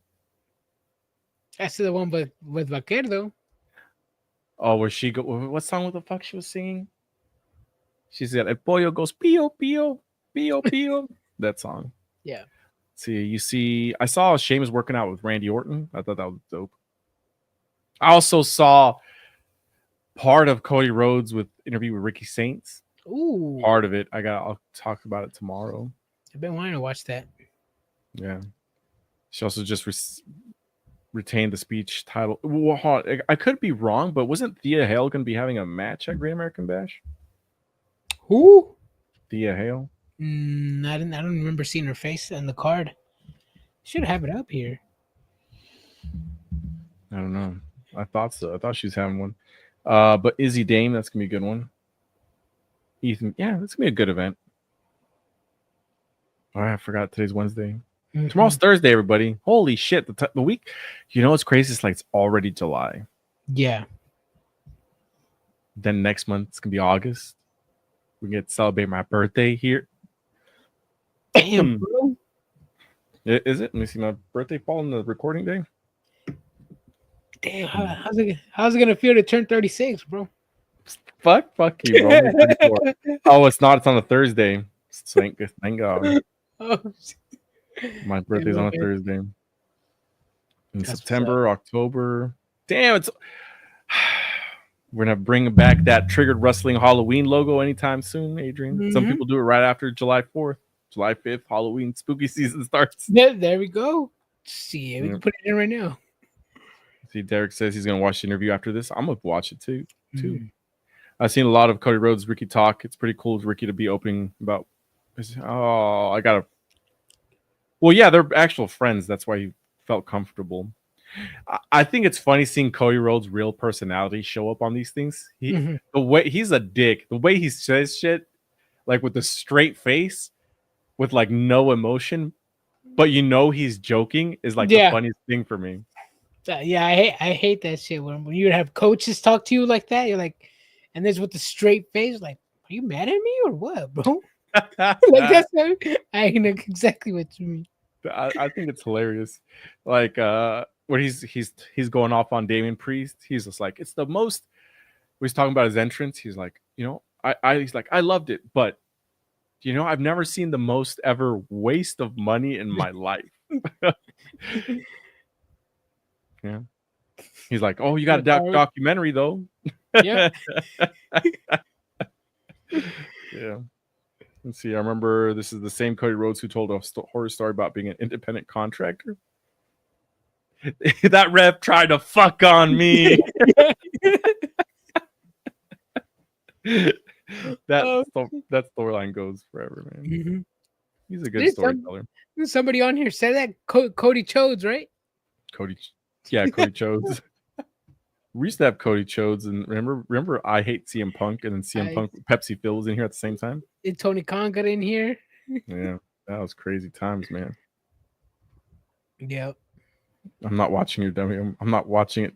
I see the one with Vaquero. Oh, where she go? What song? What the fuck she was singing? She said, "El pollo goes pio pio pio pio." That song. Yeah. I saw Sheamus working out with Randy Orton. I thought that was dope. I also saw part of Cody Rhodes with interview with Ricky Saints. Ooh. Part of it. I'll talk about it tomorrow. I've been wanting to watch that. Yeah. She also just retained the speech title. Well, I could be wrong, but wasn't Thea Hale going to be having a match at Great American Bash? Who? Thea Hale. I don't remember seeing her face on the card. Should have it up here. I don't know. I thought so. I thought she was having one. But Izzy Dame, that's gonna be a good one. Ethan, yeah, that's gonna be a good event. Oh, I forgot today's Wednesday. Mm-hmm. Tomorrow's Thursday, everybody. Holy shit! The week. You know what's crazy? It's like it's already July. Yeah. Then next month it's gonna be August. We get to celebrate my birthday here. Damn, bro. Is it? Let me see. My birthday fall on the recording day. Damn, how's it gonna feel to turn 36, bro? Fuck you, bro. I'm 34. Oh, it's not. It's on a Thursday. Thank God. Oh, My birthday's on a Thursday. In That's September, October. Damn, it's. We're gonna bring back that Triggered Wrestling Halloween logo anytime soon, Adrian. Mm-hmm. Some people do it right after July 4th, July 5th. Halloween spooky season starts. Yeah, there we go. See, we can put it in right now. See, Derek says he's gonna watch the interview after this. I'm gonna watch it too. I've seen a lot of Cody Rhodes, Ricky talk. It's pretty cool for Ricky to be opening about. Oh, I gotta. Well, yeah, they're actual friends. That's why he felt comfortable. I think it's funny seeing Cody Rhodes' real personality show up on these things. The way he's a dick, the way he says shit, like with the straight face, with like no emotion, but you know he's joking, is like the funniest thing for me. Yeah, I hate that shit when you would have coaches talk to you like that. You're like, and there's with the straight face, like, are you mad at me or what, bro? Like that's I know exactly what you mean. I think it's hilarious. Like when he's going off on Damian Priest, he's just like, it's the most. He's talking about his entrance. He's like, he's like, I loved it, but I've never seen the most ever waste of money in my life. Yeah. He's like, oh, you got a documentary though. Yeah. Yeah. Let's see. I remember this is the same Cody Rhodes who told a horror story about being an independent contractor. That rep tried to fuck on me. That storyline goes forever, man. Mm-hmm. He's a good storyteller. Somebody on here said that Cody Chodes, right? Cody Chodes. We used to have Cody Chodes, and remember I Hate CM Punk, and then CM Punk Pepsi Phil was in here at the same time. And Tony Khan got in here. Yeah, that was crazy times, man. Yep. I'm not watching your dummy. I'm not watching it.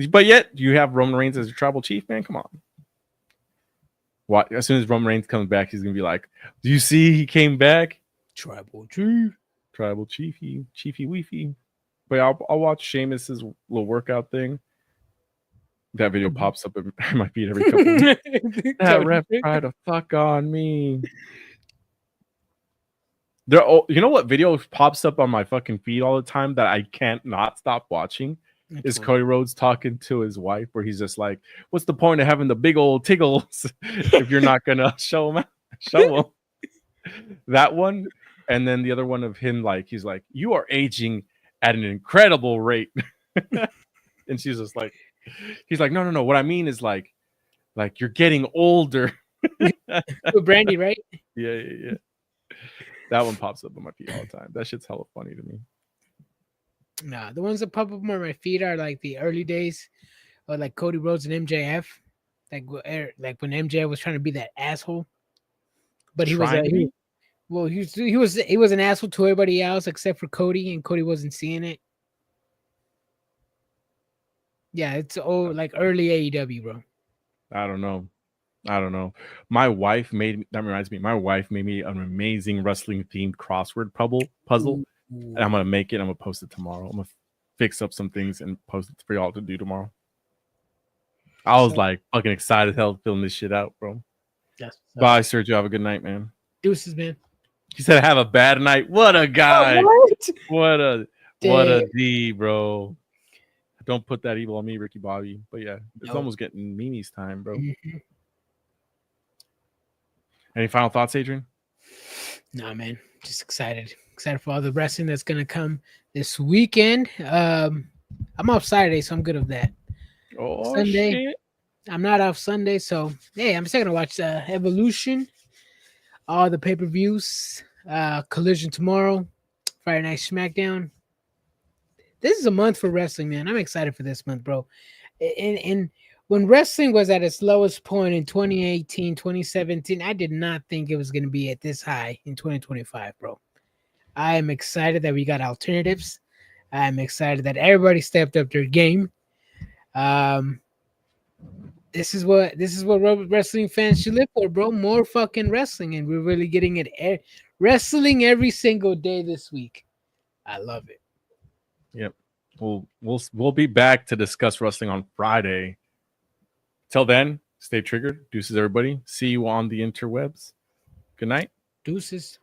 But yet you have Roman Reigns as your tribal chief, man. Come on. What? As soon as Roman Reigns comes back, he's gonna be like, "Do you see he came back? Tribal chiefy weefy." But I'll watch Sheamus's little workout thing. That video pops up at my feed every couple weeks. That rep tried to fuck on me. You know what video pops up on my fucking feed all the time that I can't not stop watching? Is Cody Rhodes talking to his wife, where he's just like, "What's the point of having the big old tiggles if you're not gonna show them?" That one, and then the other one of him, like he's like, "You are aging at an incredible rate," and she's just like, he's like, "No. What I mean is like you're getting older." With Brandy, right? Yeah. That one pops up on my feed all the time. That shit's hella funny to me. Nah, the ones that pop up on my feed are like the early days of like Cody Rhodes and MJF. Like when MJF was trying to be that asshole. But he was an asshole to everybody else except for Cody, and Cody wasn't seeing it. Yeah, it's like early AEW, bro. I don't know. My wife made me an amazing wrestling themed crossword puzzle. And I'm gonna make it. I'm gonna post it tomorrow. I'm gonna fix up some things and post it for y'all to do tomorrow. I was like fucking excited as hell filling this shit out, bro. Yes. Bye, Sergio. Have a good night, man. Deuces, man. He said, "Have a bad night." What a guy! What a D, bro. Don't put that evil on me, Ricky Bobby. But yeah, it's almost getting Mimi's time, bro. Mm-hmm. Any final thoughts, Adrian? Nah, man. Just excited for all the wrestling that's gonna come this weekend. I'm off Saturday, so I'm good with that. Sunday, shit. I'm not off Sunday, so hey, I'm still gonna watch Evolution, all the pay-per-views, Collision tomorrow, Friday Night SmackDown. This is a month for wrestling, man. I'm excited for this month, bro. And when wrestling was at its lowest point in 2018, 2017, I did not think it was going to be at this high in 2025, bro. I am excited that we got alternatives. I'm excited that everybody stepped up their game. This is what wrestling fans should live for, bro. More fucking wrestling, and we're really getting it. Wrestling every single day this week. I love it. Yep. We'll be back to discuss wrestling on Friday. Till then, stay triggered. Deuces, everybody. See you on the interwebs. Good night. Deuces.